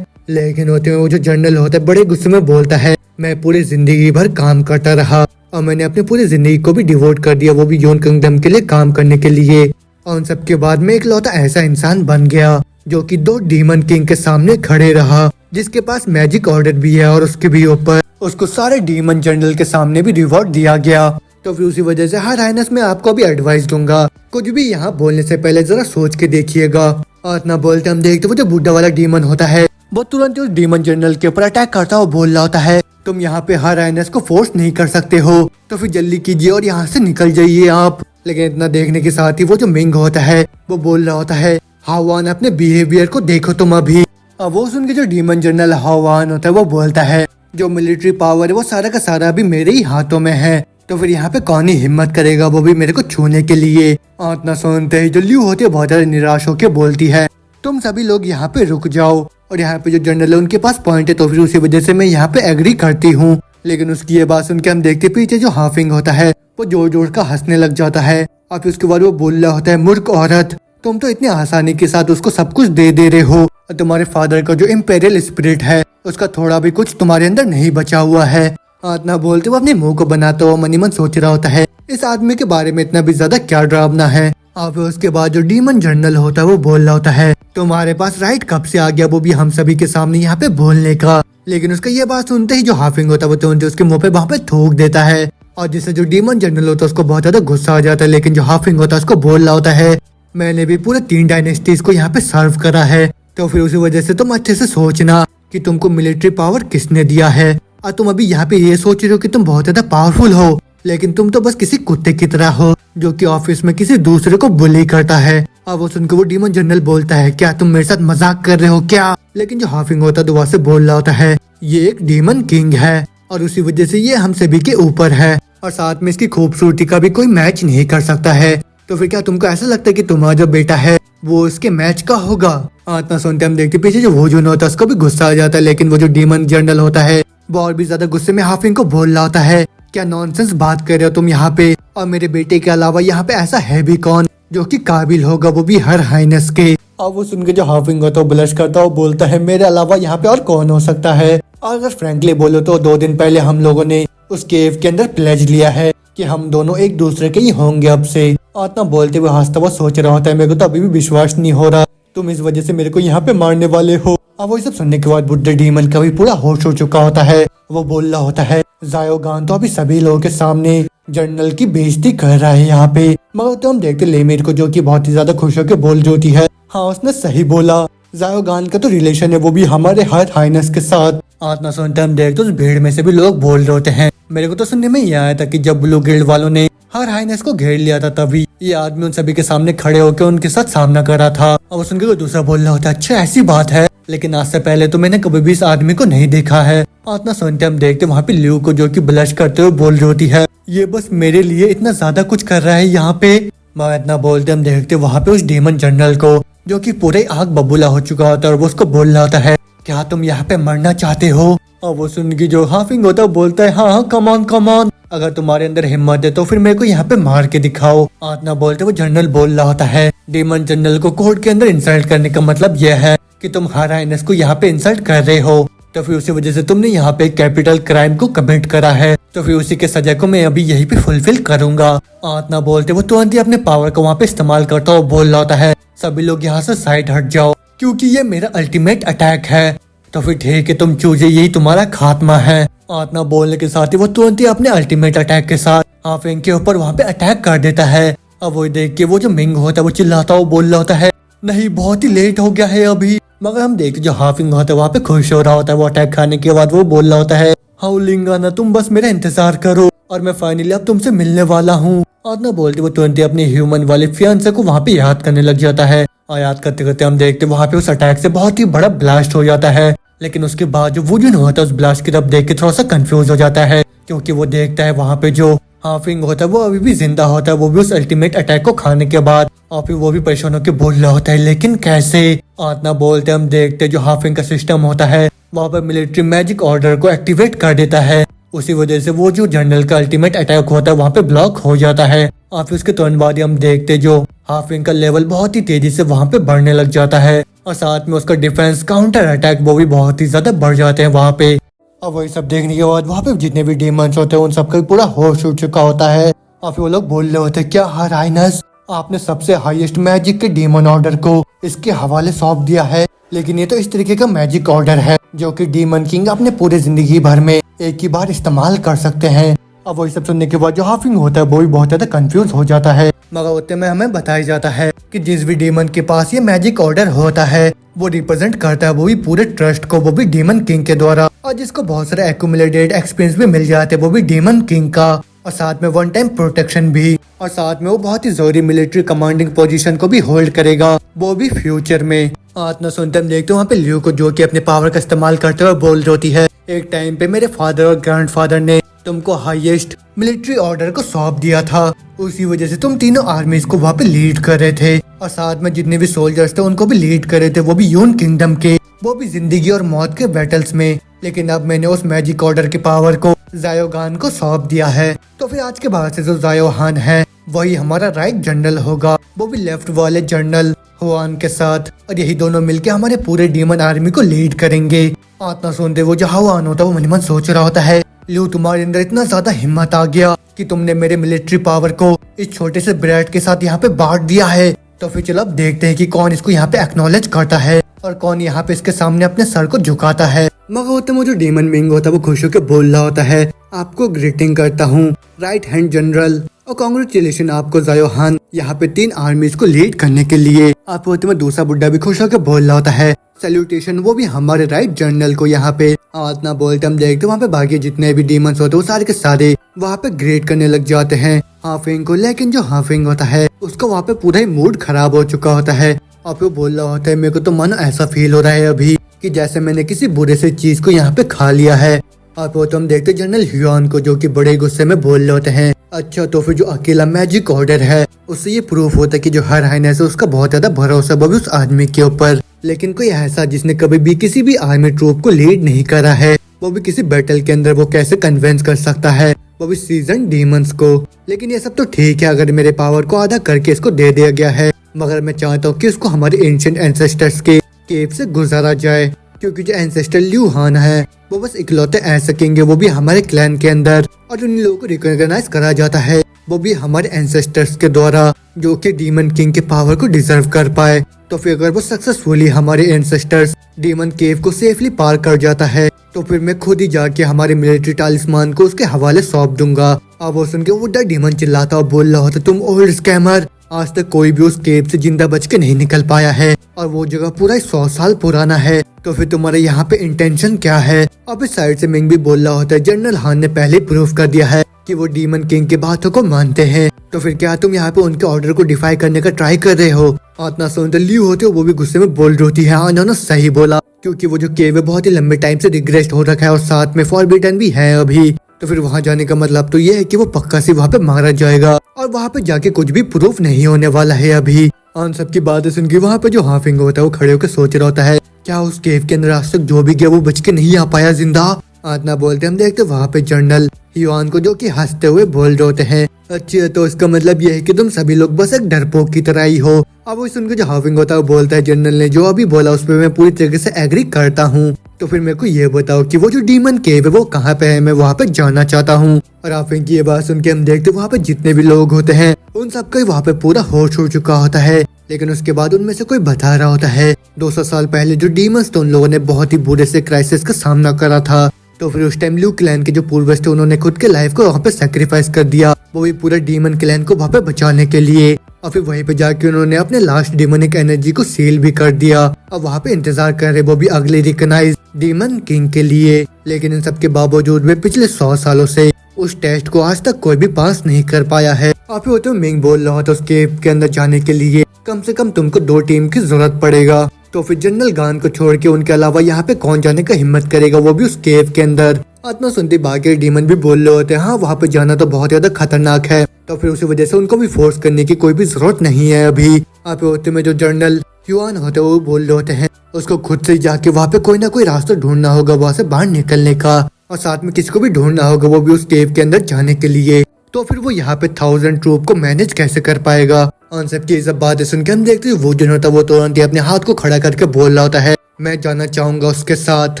लेकिन होते हुए वो जो जनरल होता है बड़े गुस्से में बोलता है, मैं पूरी जिंदगी भर काम करता रहा और मैंने अपनी पूरी जिंदगी को भी डिवोट कर दिया, वो भी योन किंगडम के लिए काम करने के लिए। और उन सब के बाद में इकलौता ऐसा इंसान बन गया जो कि 2 डीमन किंग के सामने खड़े रहा, जिसके पास मैजिक ऑर्डर भी है और उसके भी ऊपर उसको सारे डीमन जनरल के सामने भी रिवॉर्ड दिया गया। तो फिर उसी वजह से हर हाइनेस में आपको भी एडवाइस दूंगा, कुछ भी यहाँ बोलने से पहले जरा सोच के देखिएगा। और इतना बोलते हम देखते वो जो बुढ़ा वाला डीमन होता है वो तुरंत उस डीमन जनरल के ऊपर अटैक करता है और बोल रहा होता है, तुम यहाँ पे हर हाइनेस को फोर्स नहीं कर सकते हो, तो फिर जल्दी कीजिए और यहाँ से निकल जाइए आप। लेकिन इतना देखने के साथ ही वो जो मिंग होता है वो बोल रहा होता है, हावान अपने बिहेवियर को देखो तुम अभी। अब वो सुन के जो डीमन जनरल हावान होता है वो बोलता है, जो मिलिट्री पावर है वो सारा का सारा अभी मेरे ही हाथों में है, तो फिर यहाँ पे कौन ही हिम्मत करेगा वो भी मेरे को छूने के लिए। इतना सुनते ही जो लियू होती है बहुत ज्यादा निराश होकर बोलती है, तुम सभी लोग यहाँ पे रुक जाओ, और यहाँ पे जो जनरल है उनके पास पॉइंट है, तो फिर उसी वजह से मैं यहाँ पे एग्री करती हूँ। लेकिन उसकी ये बात सुन के हम देखते पीछे जो हाफिंग होता है वो जोर जोर का हंसने लग जाता है। और फिर उसके बाद वो बोल रहा होता है, मूर्ख औरत, तुम तो इतनी आसानी के साथ उसको सब कुछ दे रहे हो, और तुम्हारे फादर का जो इम्पेरियल स्पिरिट है उसका थोड़ा भी कुछ तुम्हारे अंदर नहीं बचा हुआ है। इतना बोलते वो अपने मुंह को बनाता हुआ मन ही मन सोच रहा होता है, इस आदमी के बारे में इतना भी ज्यादा क्या डरावना है। और फिर उसके बाद जो डीमन जनरल होता है वो बोल रहा होता है, तुम्हारे पास राइट कब से आ गया वो भी हम सभी के सामने यहाँ पे बोलने का। लेकिन उसका ये बात सुनते ही जो हाफिंग होता है वो तुरंत उसके मुंह पे वहाँ पे थूक देता है, और जिससे जो डीमन जनरल होता है उसको बहुत ज्यादा गुस्सा आ जाता है। लेकिन जो हाफिंग होता है उसको बोल रहा होता है, मैंने भी पूरे 3 डायनेस्टीज को यहाँ पे सर्व करा है, तो फिर उसी वजह से तुम अच्छे से सोचना कि तुमको मिलिट्री पावर किसने दिया है। और तुम अभी यहाँ पे ये सोच रहे हो कि तुम बहुत ज्यादा पावरफुल हो, लेकिन तुम तो बस किसी कुत्ते की तरह हो जो कि ऑफिस में किसी दूसरे को बुली करता है। और वो सुनकर वो डीमन जनरल बोलता है, क्या तुम मेरे साथ मजाक कर रहे हो क्या। लेकिन जो हाफिंग होता है दुआ से बोल रहा होता है, ये एक डीमन किंग है और उसी वजह से ये हम सभी के ऊपर है, और साथ में इसकी खूबसूरती का भी कोई मैच नहीं कर सकता है, तो फिर क्या तुमको ऐसा लगता है कि तुम्हारा जो बेटा है वो उसके मैच का होगा। इतना सुनते हम देखते पीछे जो वोजून होता है उसको भी गुस्सा आ जाता है। लेकिन वो जो डीमन जनरल होता है वो और भी ज्यादा गुस्से में हाफिंग को बोल रहा होता है, क्या नॉनसेंस बात कर रहे हो तुम यहाँ पे, और मेरे बेटे के अलावा यहाँ पे ऐसा है भी कौन जो कि काबिल होगा, वो भी हर हाइनेस के। और वो सुन के जो हाफिंग होता है ब्लश करता है, बोलता है, मेरे अलावा यहाँ पे और कौन हो सकता है। और अगर फ्रेंकली बोलो तो 2 दिन पहले हम लोगों ने उस केव के अंदर प्लेज लिया है कि हम दोनों एक दूसरे के ही होंगे अब से। और इतना बोलते हुए हंसता हुआ सोच रहा होता है, मेरे को तो अभी भी विश्वास नहीं हो रहा तुम इस वजह से मेरे को यहाँ पे मारने वाले हो। अब वो सब सुनने के बाद बुढ़े डीमन का भी पूरा होश हो चुका होता है। वो बोल रहा होता है, जायोगान तो अभी सभी लोगों के सामने जनरल की बेइज्जती कर रहा है यहाँ पे। मगर तो हम देखते लेमिर को, जो कि बहुत ही ज्यादा खुश होकर बोल रही होती है, हाँ उसने सही बोला, जायोगान का तो रिलेशन है वो भी हमारे हर हाइनेस के साथ। आतना सुनते हम देखते उस भीड़ में से भी लोग बोल रहे होते हैं। मेरे को तो सुनने में ये आया था कि जब ब्लू गिल्ड वालों ने हर हाइनेस को घेर लिया था तभी ये आदमी उन सभी के सामने खड़े होकर उनके साथ सामना कर रहा था। और सुन के कोई दूसरा बोल रहा होता है, अच्छा ऐसी बात है, लेकिन आज से पहले तो मैंने कभी भी इस आदमी को नहीं देखा है। इतना सुनते हम देखते वहाँ पे लियू को, जो कि ब्लश करते हुए बोल रही होती है, ये बस मेरे लिए इतना ज्यादा कुछ कर रहा है यहाँ पे। मैं इतना बोलते हम देखते वहाँ पे उस डीमन जनरल को, जो कि पूरे आग बबूला हो चुका होता है, और वो उसको बोल रहा होता है, क्या तुम यहाँ पे मरना चाहते हो। और वो सुन के जो हाफिंग होता है बोलता है, हाँ कम ऑन, अगर तुम्हारे अंदर हिम्मत है तो फिर मेरे को यहाँ पे मार के दिखाओ। इतना बोलते वो जनरल बोल रहा होता है, डीमन जनरल को कोर्ट के अंदर इंसल्ट करने का मतलब यह है कि तुम हर हाइनेस को यहाँ पे इंसल्ट कर रहे हो, तो फिर उसी वजह से तुमने यहाँ पे कैपिटल क्राइम को कमिट करा है, तो फिर उसी के सजा को मैं अभी यहीं पे फुलफिल करूंगा। आत ना बोलते वो तुरंत ही अपने पावर को वहाँ पे इस्तेमाल करता और बोल रहा होता है सभी लोग यहाँ से साइड हट जाओ क्योंकि ये मेरा अल्टीमेट अटैक है। तो फिर ठीक है तुम चूजे, यही तुम्हारा खात्मा है। आत ना बोलने के साथ ही वो तुरंत ही अपने अल्टीमेट अटैक के साथ हाफिंग के ऊपर वहाँ पे अटैक कर देता है। अब वो देख के वो जो मिंग होता है वो चिल्लाता वो बोल रहा होता है नहीं बहुत ही लेट हो गया है अभी। मगर हम देखते जो हाफिंग होता है वहाँ पे खुश हो रहा होता है वो अटैक खाने के बाद। वो बोल रहा होता है हाउलिंगा ना तुम बस मेरा इंतजार करो और मैं फाइनली अब तुमसे मिलने वाला हूँ। और ना बोलते वो तुरंत ही अपने ह्यूमन वाले फियांसे को वहाँ पे याद करने लग जाता है। और याद करते करते हम देखते वहाँ पे उस अटैक से बहुत ही बड़ा ब्लास्ट हो जाता है। लेकिन उसके बाद जो वुजन होता है उस ब्लास्ट की तरफ देख के थोड़ा सा कंफ्यूज हो जाता है क्योंकि वो देखता है वहाँ पे जो हाफिंग होता है वो अभी भी जिंदा होता है, वो भी उस अल्टीमेट अटैक को खाने के बाद। और फिर वो भी परेशान होकर बोल रहा होता है लेकिन कैसे। आतना बोलते हम देखते जो हाफिंग का सिस्टम होता है वहाँ पर मिलिट्री मैजिक ऑर्डर को एक्टिवेट कर देता है। उसी वजह से वो जो जनरल का अल्टीमेट अटैक होता है वहाँ पे ब्लॉक हो जाता है। और फिर उसके तुरंत बाद ही हम देखते जो हाफिंग का लेवल बहुत ही तेजी से वहाँ पे बढ़ने लग जाता है और साथ में उसका डिफेंस काउंटर अटैक वो भी बहुत ही ज्यादा बढ़ जाते हैं वहाँ पे। और वही सब देखने के बाद वहाँ पे जितने भी डीमंस होते हैं उन सबका पूरा होश उड़ चुका होता है। और फिर वो लोग बोल रहे होते हैं क्या हर हाइनेस आपने सबसे हाईएस्ट मैजिक के डीमन ऑर्डर को इसके हवाले सौंप दिया है, लेकिन ये तो इस तरीके का मैजिक ऑर्डर है जो कि डीमन किंग अपने पूरे जिंदगी भर में एक ही बार इस्तेमाल कर सकते हैं। अब वही सब सुनने के बाद जो हाफिंग होता है वो भी बहुत ज्यादा कंफ्यूज हो जाता है। मगर उतने में हमें बताया जाता है कि जिस भी डीमन के पास ये मैजिक ऑर्डर होता है वो रिप्रेजेंट करता है वो भी पूरे ट्रस्ट को, वो भी डीमन किंग के द्वारा, और जिसको बहुत सारे एक्यूमुलेटेड एक्सपीरियंस भी मिल जाते हैं वो भी डीमन किंग का, और साथ में वन टाइम प्रोटेक्शन भी, और साथ में वो बहुत ही जरूरी मिलिट्री कमांडिंग पोजीशन को भी होल्ड करेगा वो भी फ्यूचर में। आतना सुनते हम देखते वहाँ पे लियो को जो कि अपने पावर का इस्तेमाल करते हुए बोल रही होती है एक टाइम पे मेरे फादर और ग्रैंडफादर ने तुमको हाईएस्ट मिलिट्री ऑर्डर को सौंप दिया था, उसी वजह से तुम तीनों आर्मीज को वहाँ पे लीड कर रहे थे और साथ में जितने भी सोल्जर्स थे उनको भी लीड कर रहे थे, वो भी यून किंगडम के, वो भी जिंदगी और मौत के बैटल्स में। लेकिन अब मैंने उस मैजिक ऑर्डर की पावर को जायोगान को सौंप दिया है, तो फिर आज के बाद से जो जायोहान है वही हमारा राइट जनरल होगा, वो भी लेफ्ट वाले जनरल हुआन के साथ, और यही दोनों मिलके हमारे पूरे डीमन आर्मी को लीड करेंगे। आतना सुनते वो जो हुआन होता है वो मन मन सोच रहा होता है लियो तुम्हारे अंदर इतना ज्यादा हिम्मत आ गया कि तुमने मेरे मिलिट्री पावर को इस छोटे से ब्रेड के साथ यहाँ पे बांट दिया है, तो फिर चलो अब देखते हैं कि कौन इसको यहाँ पे एक्नॉलेज करता है और कौन यहाँ पे इसके सामने अपने सर को झुकाता है। मगर होते वो जो डीमन मिंग होता है वो खुश होकर बोल रहा होता है आपको ग्रीटिंग करता हूँ राइट हैंड जनरल, और कांग्रेचुलेशन आपको जायोहान यहाँ पे 3 आर्मीज को लीड करने के लिए। आप होते में दूसरा बुड्ढा भी खुश होकर बोल रहा होता है सैल्यूटेशन वो भी हमारे राइट जनरल को यहाँ पे। आतना बोलते हम देखते वहाँ पे बाकी जितने भी डीमंस होते वो सारे के सारे वहाँ पे ग्रेट करने लग जाते हैं हाफिंग को, लेकिन जो हाफिंग होता है उसका वहाँ पे पूरा ही मूड खराब हो चुका होता है और फिर बोल रहा होता है मेरे को तो मन ऐसा फील हो रहा है अभी कि जैसे मैंने किसी बुरे से चीज को यहाँ पे खा लिया है। और वो तो हम देखते जनरल ह्यूआन को जो कि बड़े गुस्से में बोल रहे होते हैं अच्छा तो फिर जो अकेला मैजिक ऑर्डर है उससे ये प्रूफ होता है कि जो हर हाइनेस है उसका बहुत ज्यादा भरोसा भी उस आदमी के ऊपर, लेकिन कोई ऐसा जिसने कभी भी किसी भी आर्मी ट्रूप को लीड नहीं करा है वो भी किसी बैटल के अंदर वो कैसे कन्विंस कर सकता है वो भी सीजन डीमंस को। लेकिन ये सब तो ठीक है अगर मेरे पावर को आधा करके इसको दे दिया गया है, मगर मैं चाहता हूँ कि उसको हमारे एंशिएंट एंसेस्टर्स के केव से गुजारा जाए, क्योंकि जो एंसेस्टर लियू हान है वो बस इकलौते आ सकेंगे वो भी हमारे क्लैन के अंदर, और उन लोगों को रिकॉग्नाइज करा जाता है वो भी हमारे एंसेस्टर्स के द्वारा जो कि डीमन किंग के पावर को डिजर्व कर पाए। तो फिर अगर वो सक्सेसफुली हमारे एंसेस्टर्स डीमन केव को सेफली पार कर जाता है तो फिर मैं खुद ही जाके हमारे मिलिट्री टालिस्मान को उसके हवाले सौंप दूंगा। अब वो सुन के वो डीमन चिल्लाता और बोल रहा होता तुम ओल्ड स्कैमर, आज तक कोई भी उस केव से जिंदा बच के नहीं निकल पाया है और वो जगह पूरा 100 साल पुराना है, तो फिर तुम्हारे यहाँ पे इंटेंशन क्या है। अब इस साइड से मिंग भी बोल रहा होता है जनरल हान ने पहले प्रूफ कर दिया है कि वो डीमन किंग की बातों को मानते हैं, तो फिर क्या तुम यहाँ पे उनके ऑर्डर को डिफाई करने का ट्राई कर रहे हो। आतना सुनते लियू होते हो वो भी गुस्से में बोल रही होती है उन्होंने सही बोला, क्योंकि वो जो केव है बहुत ही लंबे टाइम से रिग्रेस्ट हो रखा है और साथ में फॉरबिडन भी है अभी, तो फिर वहाँ जाने का मतलब तो ये है कि वो पक्का से वहाँ पे मारा जाएगा और वहाँ पे जाके कुछ भी प्रूफ नहीं होने वाला है अभी। उन सब की बातें सुन के वहाँ पे जो हाफिंग होता है वो खड़े होकर सोच रहा होता है क्या उस केव के अंदर आज तक जो भी गया वो बच के नहीं आ पाया जिंदा। आतना बोलते हम देखते वहाँ पे जनरल ह्यूआन को जो कि हंसते हुए बोल रहे होते हैं अच्छा, तो इसका मतलब ये है कि तुम सभी लोग बस एक डरपोक की तरह ही हो। अब वो सुनकर जो हाफिंग होता है वो बोलता है, जनरल ने जो अभी बोला उस पर मैं पूरी तरीके से एग्री करता हूँ। तो फिर मेरे को ये बताओ कि वो जो डीमन केव है वो कहाँ पे है, मैं वहाँ पे जाना चाहता हूँ। और हाफिंग की ये बात सुन के हम देखते वहाँ पे जितने भी लोग होते हैं उन सबका वहाँ पे पूरा होश हो चुका होता है। लेकिन उसके बाद उनमें से कोई बता रहा होता है 200 साल पहले जो डीमंस थे उन लोगों ने बहुत ही बुरे से क्राइसिस का सामना करा था। तो फिर उस टाइम ल्यू क्लैन के जो पूर्वज थे उन्होंने खुद के लाइफ को वहाँ पे सेक्रीफाइस कर दिया, वो भी पूरा डीमन क्लैन को वहाँ पे बचाने के लिए। और फिर वहीं पे जाके उन्होंने अपने लास्ट डीमनिक एनर्जी को सील भी कर दिया। अब वहाँ पे इंतजार कर रहे वो भी अगले रिकॉग्नाइज डीमन किंग के लिए। लेकिन इन सब के बावजूद वे पिछले 100 सालों से उस टेस्ट को आज तक कोई भी पास नहीं कर पाया है। और फिर वो तो मिंग बोल रहा था उस केव के अंदर जाने के लिए कम से कम तुमको 2 टीम की जरूरत पड़ेगा। तो फिर जनरल गान को छोड़ के उनके अलावा यहाँ पे कौन जाने का हिम्मत करेगा, वो भी उस केव के अंदर। आत्मा सुनते बाकी डीमन भी बोल रहे होते हैं हाँ वहाँ पे जाना तो बहुत ज्यादा खतरनाक है, तो फिर उसी वजह से उनको भी फोर्स करने की कोई भी जरूरत नहीं है अभी। आप होते में जो जनरल युआन होते वो बोल रहे होते हैं उसको खुद से जाके वहाँ पे कोई ना कोई रास्ता ढूंढना होगा वहाँ से बाहर निकलने का, और साथ में किसी को भी ढूंढना होगा वो भी उस केव के अंदर जाने के लिए। तो फिर वो यहाँ पे 1000 ट्रूप को मैनेज कैसे कर पाएगा। उन सब की सब बातें सुन के हम देखते हैं वो जो होता है वो तुरंत ही अपने हाथ को खड़ा करके बोल रहा होता है मैं जाना चाहूंगा उसके साथ।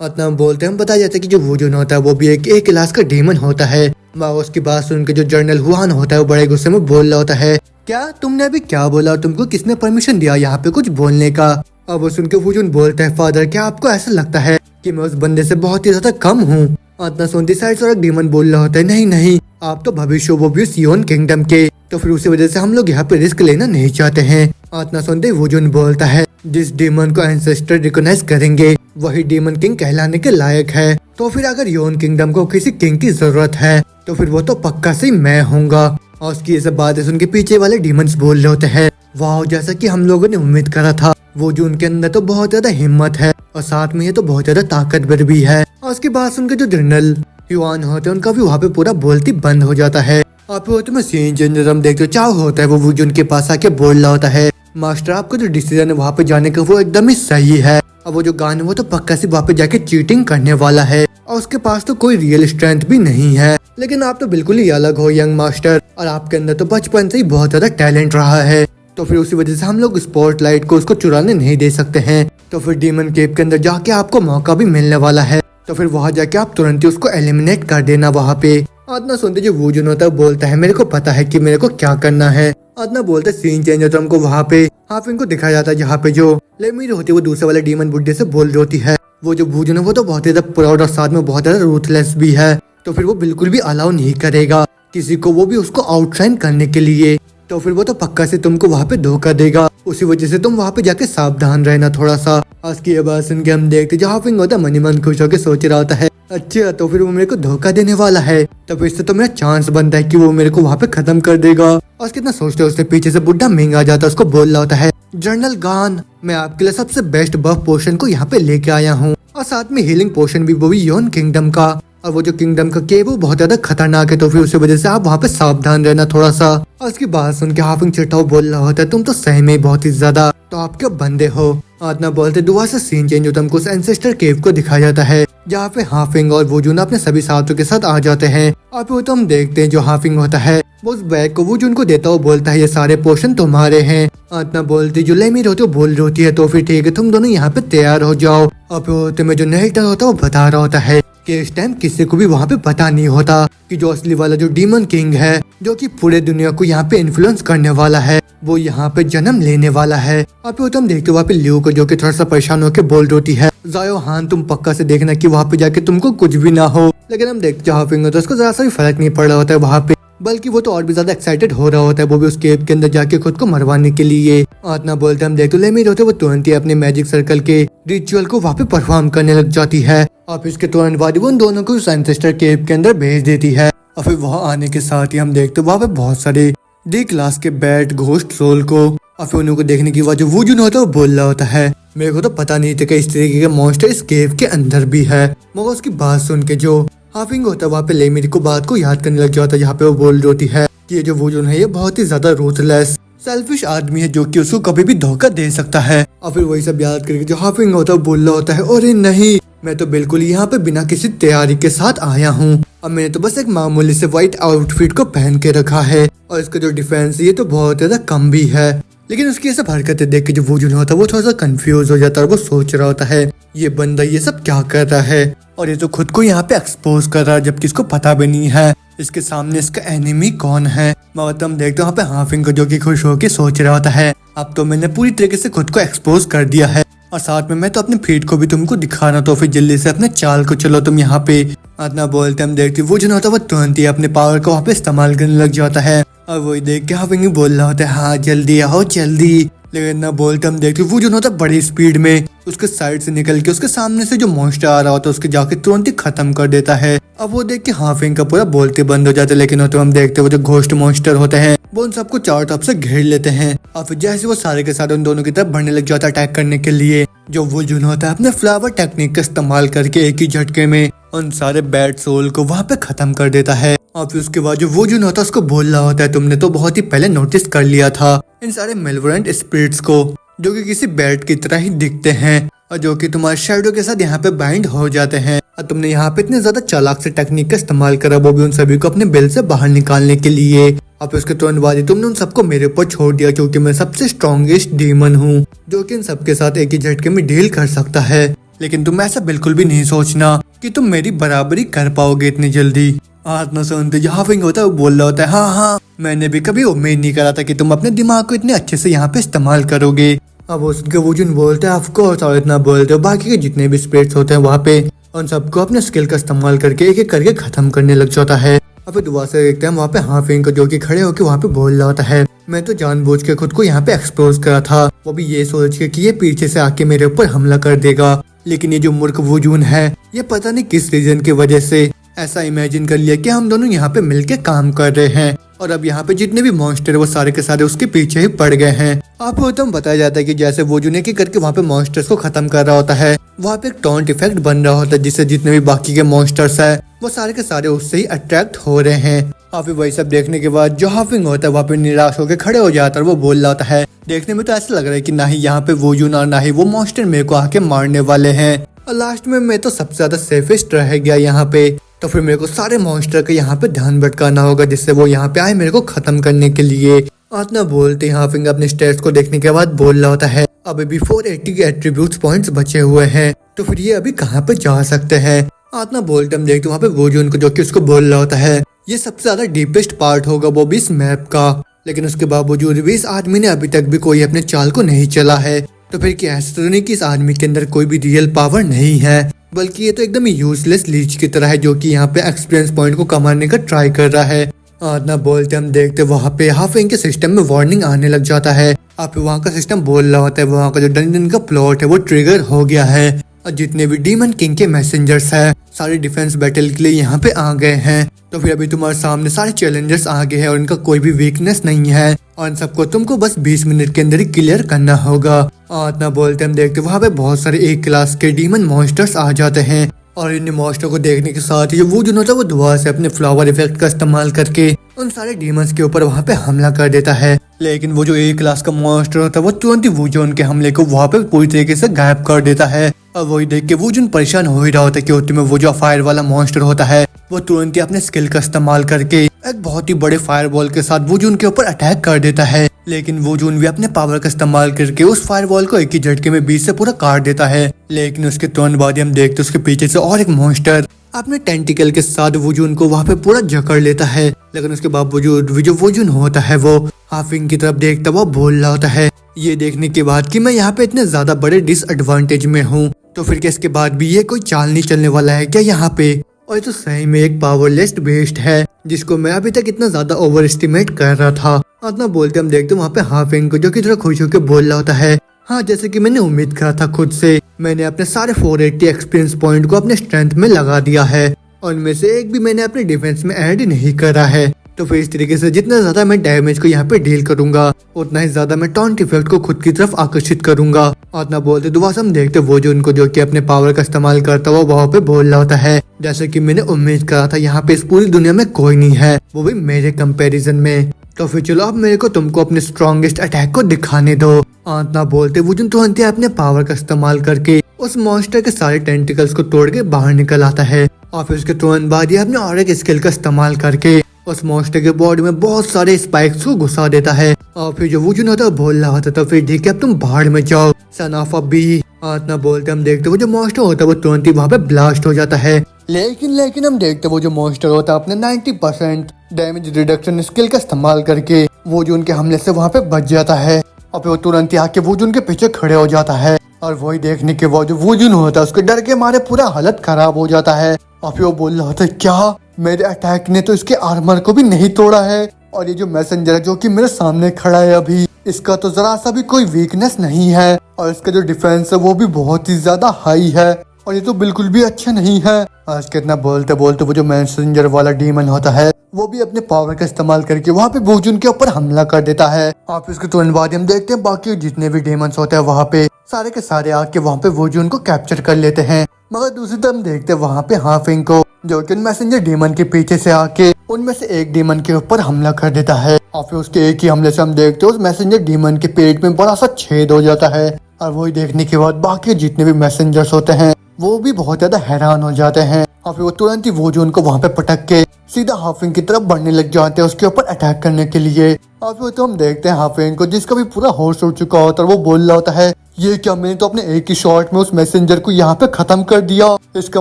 इतना हम बोलते हैं हम बताया जाता है कि जो वुजन होता है वो भी एक क्लास का डीमन होता है। उसकी बात सुन के जो जनरल हुआन होता है वो बड़े गुस्से में बोल रहा होता है क्या तुमने अभी क्या बोला, तुमको किसने परमिशन दिया यहाँ पे कुछ बोलने का। अब वो सुन के वुजन बोलता है फादर क्या आपको ऐसा लगता है कि मैं उस बंदे से बहुत ही ज्यादा कम हूँ। इतना सुनती साइड से डीमन बोल रहा होता है नहीं नहीं आप तो भविष्य वो भी सियोन किंगडम के, तो फिर उसी वजह से हम लोग यहाँ पे रिस्क लेना नहीं चाहते हैं। इतना सुनते वुजन बोलता है जिस डीमन को एंसेस्टर रिकॉग्नाइज करेंगे वही डीमन किंग कहलाने के लायक है, तो फिर अगर योन किंगडम को किसी किंग की जरूरत है तो फिर वो तो पक्का से मैं हूँगा। और उसकी ये सब बातें सुन के पीछे वाले डीमंस बोल रहे होते हैं वाह जैसा कि हम लोगों ने उम्मीद करा था, वो जो उनके अंदर तो बहुत ज्यादा हिम्मत है और साथ में ये तो बहुत ज्यादा ताकतवर भी है। और उसके बाद सुनकर जो जनरल युआन होते हैं उनका भी वहाँ पे पूरा बोलती बंद हो जाता है। और फिर तुम्हें सीन चेंजर हम देखते चाव होता है वो वुजन के पास आके बोल रहा होता है मास्टर आपका जो डिसीजन है वहाँ पे जाने का वो एकदम ही सही है, और वो जो गान है वो तो पक्का से वहाँ पे जाके चीटिंग करने वाला है और उसके पास तो कोई रियल स्ट्रेंथ भी नहीं है। लेकिन आप तो बिल्कुल ही अलग हो यंग मास्टर, और आपके अंदर तो बचपन से ही बहुत ज्यादा टैलेंट रहा है, तो फिर उसी वजह से हम लोग स्पॉटलाइट को उसको चुराने नहीं दे सकते हैं। तो फिर डीमन केव के अंदर जाके आपको मौका भी मिलने वाला है, तो फिर वहाँ जाके आप तुरंत ही उसको एलिमिनेट कर देना वहाँ पे। आतना सुनते जो वुजन होता है बोलता है मेरे को पता है कि मेरे को क्या करना है। आतना बोलते सीन चेंज होता है हमको वहाँ पे हाफिंग को दिखाया जाता है जहाँ पे जो लेमिर होती है वो दूसरे वाले डीमन बुड्ढे से बोल रही होती है वो जो वुजन है वो तो बहुत ज्यादा प्राउड और साथ में बहुत ज्यादा रूथलेस भी है, तो फिर वो बिल्कुल भी अलाउ नहीं करेगा किसी को वो भी उसको आउटशाइन करने के लिए, तो फिर वो तो पक्का से तुमको वहाँ पे धोखा देगा, उसी वजह से तुम वहाँ पे जाके सावधान रहना थोड़ा सा। आज की बात सुन के हम देखते जहाँ हाफिंग होता है मनी मन खुश होकर सोच रहा होता है अच्छा तो फिर वो मेरे को धोखा देने वाला है, तो फिर इससे तो मेरा चांस बनता है कि वो मेरे को वहाँ पे खत्म कर देगा। और कितना सोचते उसके पीछे से बुढ़ा मिंग आ जाता है, उसको बोल रहा होता है जनरल गान मैं आपके लिए सबसे बेस्ट बफ पोशन को यहाँ पे लेके आया हूँ, और साथ में हीलिंग पोशन भी वो भी योन किंगडम का, और वो जो किंगडम का केव वो बहुत ज्यादा खतरनाक है, तो फिर उसी वजह से आप वहाँ पे सावधान रहना थोड़ा सा। और उसकी बात सुन के हाफिंग चिट्टाओ बोल रहा होता है तुम तो सही में बहुत ही ज्यादा तो आप क्या बंदे हो। आतना बोलते दुआ से सीन चेंज होता है हमको उस एंसेस्टर केव को दिखाया जाता है जहाँ पे हाफिंग और वुजन अपने सभी साथियों के साथ आ जाते हैं। और फिर तो हम देखते हैं जो हाफिंग होता है वो उस बैग को वुजन को देता हुआ बोलता है ये सारे पोशन तुम्हारे हैं। आतना बोलती जो लेमिर होती है बोल रही होती है तो फिर ठीक है तुम दोनों यहाँ पे तैयार हो जाओ। और फिर तुम्हें जो नरेटर होता है वो बता रहा होता है कि इस टाइम किसी को भी वहाँ पे पता नहीं होता कि जो असली वाला जो डीमन किंग है जो कि पूरे दुनिया को यहाँ पे इन्फ्लुएंस करने वाला है वो यहाँ पे जन्म लेने वाला है। और फिर तुम देखते हो वहाँ पे ल्यू को जो कि थोड़ा सा परेशान होकर बोल रही है जायो हान तुम पक्का से देखना कि वहाँ पे जाके तुमको कुछ भी ना हो। लेकिन हम देखते हाफिंग तो उसको जरा सा भी फर्क नहीं पड़ रहा होता है वहाँ पे, बल्कि वो तो और भी ज्यादा एक्साइटेड हो रहा होता है वो भी उस केव के अंदर जाके खुद को मरवाने के लिए। आतना बोलते हम देखते लेमिर होते वो तुरंत ही अपने मैजिक सर्कल के रिचुअल को वहाँ पे परफॉर्म करने लग जाती है, और फिर इसके तुरंत बाद वो उन दोनों को उस एंसेस्टर केव के अंदर भेज देती है। और फिर वहाँ आने के साथ ही हम देखते वहाँ पे बहुत सारे डी क्लास के बैट घोस्ट सोल को, और फिर उनको देखने की वजह वुजन होता है वो बोल रहा होता है मेरे को तो पता नहीं था कि इस तरीके के मॉन्स्टर इस केव के अंदर भी है। मगर उसकी बात सुन के जो हाफिंग होता है वहाँ पे लेमिर को बात को याद करने लग जाता है जहाँ पे वो बोल रही होती है कि ये जो वुजन है ये बहुत ही ज्यादा रूथलेस सेल्फिश आदमी है जो कि उसको कभी भी धोखा दे सकता है। और फिर वही सब याद करके जो हाफिंग होता है बोल रहा होता है अरे नहीं मैं तो बिल्कुल यहाँ पे बिना किसी तैयारी के साथ आया हूँ, अब मैंने तो बस एक मामूली से व्हाइट आउटफिट को पहन के रखा है और इसका जो डिफेंस ये तो बहुत ज्यादा कम भी है। लेकिन उसकी ये सब हरकतें देख के जो वुजन होता है वो थोड़ा सा कंफ्यूज हो जाता है और वो सोच रहा होता है ये बंदा ये सब क्या कर रहा है और ये तो खुद को यहाँ पे एक्सपोज कर रहा है जबकि इसको पता भी नहीं है इसके सामने इसका एनिमी कौन है। मगर हम देखते हैं वहाँ पे हाफिंग को जो कि खुश होकर सोच रहा होता है अब तो मैंने पूरी तरीके से खुद को एक्सपोज कर दिया है और साथ में मैं तो अपने फीट को भी तुमको दिखाना तो फिर जल्दी से अपने चाल को चलो तुम यहाँ पे इतना बोलते हम देखते वो जो होता है वो तुरंत ही अपने पावर को वहाँ पे इस्तेमाल करने लग जाता है और वही देख के हाफिंग बोल रहा होता है हाँ जल्दी आओ जल्दी। लेकिन ना बोलते हम देखते वो जो होता है बड़ी स्पीड में उसके साइड से निकल के उसके सामने से जो मॉन्स्टर आ रहा होता है उसके जाके तुरंत ही खत्म कर देता है। अब वो देख के हाफिंग का पूरा बोलते बंद हो जाता है। लेकिन तो हम देखते वो जो घोस्ट मॉन्स्टर होते हैं वो उन सबको चारों तरफ से घेर लेते हैं और फिर जैसे वो सारे के सारे उन दोनों की तरफ बढ़ने लग जाता है अटैक करने के लिए। जो वुजन होता है अपने फ्लावर टेक्निक का इस्तेमाल करके एक ही झटके में उन सारे बैड सोल को वहाँ पे खत्म कर देता है। और फिर उसके बाद जो वुजन होता है उसको बोल रहा होता है तुमने तो बहुत ही पहले नोटिस कर लिया था इन सारे मेलेवोलेंट स्पिरिट्स को जो कि किसी बैट की तरह ही दिखते हैं और जो कि तुम्हारे शैडो के साथ यहाँ पे बाइंड हो जाते हैं और तुमने यहाँ पे इतने ज्यादा चालाक से टेक्निक का इस्तेमाल करा वो भी उन सभी को अपने बेल से बाहर निकालने के लिए। और फिर उसके तुरंत बाद ही तुमने उन सबको मेरे ऊपर छोड़ दिया क्योंकि मैं सबसे स्ट्रॉन्गेस्ट डीमन हूँ जो कि इन सबके साथ एक ही झटके में डील कर सकता है। लेकिन तुम ऐसा बिल्कुल भी नहीं सोचना कि तुम मेरी बराबरी कर पाओगे इतनी जल्दी। आत्मा सुनते हाफिंग होता है वो बोल रहा होता है हाँ मैंने भी कभी उम्मीद नहीं करा था कि तुम अपने दिमाग को इतने अच्छे से यहाँ पे इस्तेमाल करोगे। अब उसके वुजन बोलते हैं ऑफ कोर्स और इतना बोलते हो बाकी के जितने भी स्पिरिट्स होते हैं वहाँ पे उन सबको अपने स्किल का इस्तेमाल करके एक एक करके खत्म करने लग जाता है। अब फिर दोबारा से देखते हैं वहाँ पे हाफिंग को जो कि खड़े होकर वहाँ पे बोल रहा होता है मैं तो जानबूझ के खुद को यहाँ पे एक्सपोज करा था वो भी ये सोच के कि ये पीछे से आके मेरे ऊपर हमला कर देगा। लेकिन ये जो मूर्ख वुजन है ये पता नहीं किस रीजन की वजह से ऐसा इमेजिन कर लिया कि हम दोनों यहाँ पे मिलके काम कर रहे हैं और अब यहाँ पे जितने भी मॉन्स्टर है वो सारे के सारे उसके पीछे ही पड़ गए हैं। आपको तो बताया जाता है कि जैसे वो जो की करके वहाँ पे मॉन्स्टर्स को खत्म कर रहा होता है वहाँ पे एक टॉन्ट इफेक्ट बन रहा होता है जिससे जितने भी बाकी के मॉन्स्टर्स है वो सारे के सारे उससे ही अट्रैक्ट हो रहे हैं। और फिर वही सब देखने के बाद जो हाफिंग होता है वहाँ पे निराश होकर खड़े हो जाता है और वो बोल रहा होता है देखने में तो ऐसा लग रहा है कि ना ही यहाँ पे वुजन और ना ही वो मॉन्स्टर मेरे को आके मारने वाले हैं और लास्ट में मैं तो सबसे ज्यादा सेफेस्ट रह गया यहाँ पे। तो फिर मेरे को सारे मॉन्स्टर का यहाँ पे ध्यान भटकाना होगा जिससे वो यहाँ पे आए मेरे को खत्म करने के लिए। आत्मा बोलते हाफिंग अपने स्टेट्स को देखने के बाद बोल रहा होता है अभी भी 480 के एट्रीब्यूट्स पॉइंट्स बचे हुए हैं तो फिर ये अभी कहाँ पे जा सकते हैं। आत्मा बोलते हम देखते वहाँ पे वुजन को जो कि उसको बोल रहा होता है ये सबसे ज्यादा डीपेस्ट पार्ट होगा वो भी इस मैप का। लेकिन उसके बावजूद भी इस आदमी ने अभी तक भी कोई अपने चाल को नहीं चला है तो फिर क्या ऐसा तो नहीं कि इस आदमी के अंदर कोई भी रियल पावर नहीं है बल्कि ये तो एकदम यूजलेस लीच की तरह है जो कि यहाँ पे एक्सपीरियंस पॉइंट को कमाने का ट्राई कर रहा है। ना बोलते हम देखते वहाँ पे हाफिंग के सिस्टम में वार्निंग आने लग जाता है। आप वहाँ का सिस्टम बोल रहा होता है वहाँ का जो डंजन का प्लॉट है वो ट्रिगर हो गया है और जितने भी डीमन किंग के मैसेंजर्स है सारे डिफेंस बैटल के लिए यहाँ पे आ गए हैं। तो फिर अभी तुम्हारे सामने सारे चैलेंजर्स आ गए हैं और इनका कोई भी वीकनेस नहीं है और इन सबको तुमको बस 20 मिनट के अंदर ही क्लियर करना होगा। और इतना बोलते हम देखते वहाँ पे बहुत सारे एक क्लास के डीमन मॉन्स्टर्स आ जाते हैं और इन मॉन्स्टर को देखने के साथ ही वो जो होता है वो दोबारा से अपने फ्लावर इफेक्ट का इस्तेमाल करके उन सारे डीमंस के ऊपर वहाँ पे हमला कर देता है। लेकिन वो जो एक क्लास का मॉन्स्टर होता है वो तुरंत ही वुजन के हमले को वहाँ पे पूरी तरीके से गायब कर देता है। और वही देख के वुजन परेशान हो ही रहा होता है कि उतने में वो जो फायर वाला मॉन्स्टर होता है वो तुरंत ही अपने स्किल का इस्तेमाल करके एक बहुत ही बड़े फायरबॉल के साथ वुजन के ऊपर अटैक कर देता है। लेकिन वुजन भी अपने पावर का इस्तेमाल करके उस फायरबॉल को एक ही झटके में बीच से पूरा काट देता है। लेकिन उसके तुरंत बाद हम देखते उसके पीछे से और एक मॉन्स्टर अपने टेंटिकल के साथ वुजन को वहाँ पे पूरा जकड़ लेता है। लेकिन उसके बावजूद जो वुजन होता है वो हाफिंग की तरफ देखता हुआ बोल रहा होता है ये देखने के बाद कि मैं यहाँ पे इतने ज्यादा बड़े डिसएडवांटेज में हूँ तो फिर क्या इसके बाद भी ये कोई चाल नहीं चलने वाला है क्या यहाँ पे। और ये तो सही में एक पावरलेस बेस्ट है जिसको मैं अभी तक इतना ज्यादा ओवर एस्टिमेट कर रहा था। इतना बोलते हम देखते वहाँ पे हाफिंग को जो कि थोड़ा खुश होकर बोल रहा होता है हाँ जैसे कि मैंने उम्मीद करा था खुद से मैंने अपने सारे 480 एक्सपीरियंस पॉइंट को अपने स्ट्रेंथ में लगा दिया है और इनमें से एक भी मैंने अपने डिफेंस में ऐड नहीं करा है। तो फिर इस तरीके से जितना ज्यादा मैं डैमेज को यहाँ पे डील करूंगा उतना ही ज्यादा मैं टॉन्ट इफेक्ट को खुद की तरफ आकर्षित करूंगा। और इतना बोलते दोबारा हम देखते वो जो उनको जो कि अपने पावर का इस्तेमाल करता हुआ वहाँ पे बोल रहा होता है जैसे कि मैंने उम्मीद करा था यहाँ पे इस पूरी दुनिया में कोई नहीं है वो भी मेरे कंपेरिजन में। तो फिर चलो अब मेरे को तुमको अपने स्ट्रॉन्गेस्ट अटैक को दिखाने दो। इतना बोलते वुजन तुरंत अपने पावर का इस्तेमाल करके उस मॉन्स्टर के सारे टेंटिकल्स को तोड़ के बाहर निकल आता है और फिर उसके तुरंत बाद ये अपने और एक स्किल का इस्तेमाल करके उस मॉन्स्टर के बॉडी में बहुत सारे स्पाइक्स को घुसा देता है। और फिर जो वुजुन होता है बोल रहा होता, तो फिर ठीक है अब तुम बाहर में जाओ सन ऑफ अ बी। इतना बोलते हम देखते वो जो मॉन्स्टर होता है वो तुरंत ही वहाँ पे ब्लास्ट हो जाता है। लेकिन हम देखते वो जो मॉन्स्टर होता है अपने 90% डैमेज रिडक्शन स्किल का इस्तेमाल करके वुजुन के हमले से वहाँ पे बच जाता है। और फिर वो तुरंत ही आके वुजुन के पीछे खड़े हो जाता है। और वही देखने के बाद जो वुजुन होता है उसके डर के मारे पूरा हालत खराब हो जाता है। और फिर वो बोल रहा होता है क्या मेरे अटैक ने तो इसके आर्मर को भी नहीं तोड़ा है, और ये जो मैसेंजर है जो कि मेरे सामने खड़ा है अभी, इसका तो जरा सा भी कोई वीकनेस नहीं है, और इसका जो डिफेंस है वो भी बहुत ही ज्यादा हाई है, और ये तो बिल्कुल भी अच्छा नहीं है। आज कितना बोलते बोलते वो जो मैसेंजर वाला डीमन होता है वो भी अपने पावर का इस्तेमाल करके वहाँ पे वुजुन के ऊपर हमला कर देता है। आप इसके तुरंत बाद हम देखते हैं बाकी जितने भी डीमंस होते हैं वहाँ पे सारे के सारे आके वहाँ पे वुजुन को कैप्चर कर लेते हैं। मगर दूसरी तरफ हम देखते हैं वहाँ पे हाफिंग को, जो कि उन मैसेंजर डीमन के पीछे से आके उनमें से एक डीमन के ऊपर हमला कर देता है। और फिर उसके एक ही हमले से हम देखते हैं उस मैसेंजर डीमन के पेट में बड़ा सा छेद हो जाता है। और वही देखने के बाद बाकी जितने भी मैसेंजर्स होते हैं वो भी बहुत ज्यादा हैरान हो जाते हैं। और फिर वो तुरंत ही वुजुन को वहाँ पे पटक के सीधा हाफिंग की तरफ बढ़ने लग जाते हैं उसके ऊपर अटैक करने के लिए। और फिर तो हम देखते हैं हाफिंग को जिसका भी पूरा होश उड़ चुका होता है, वो बोल रहा होता है ये क्या, मैंने तो अपने एक ही शॉट में उस मैसेंजर को यहाँ पे खत्म कर दिया। इसका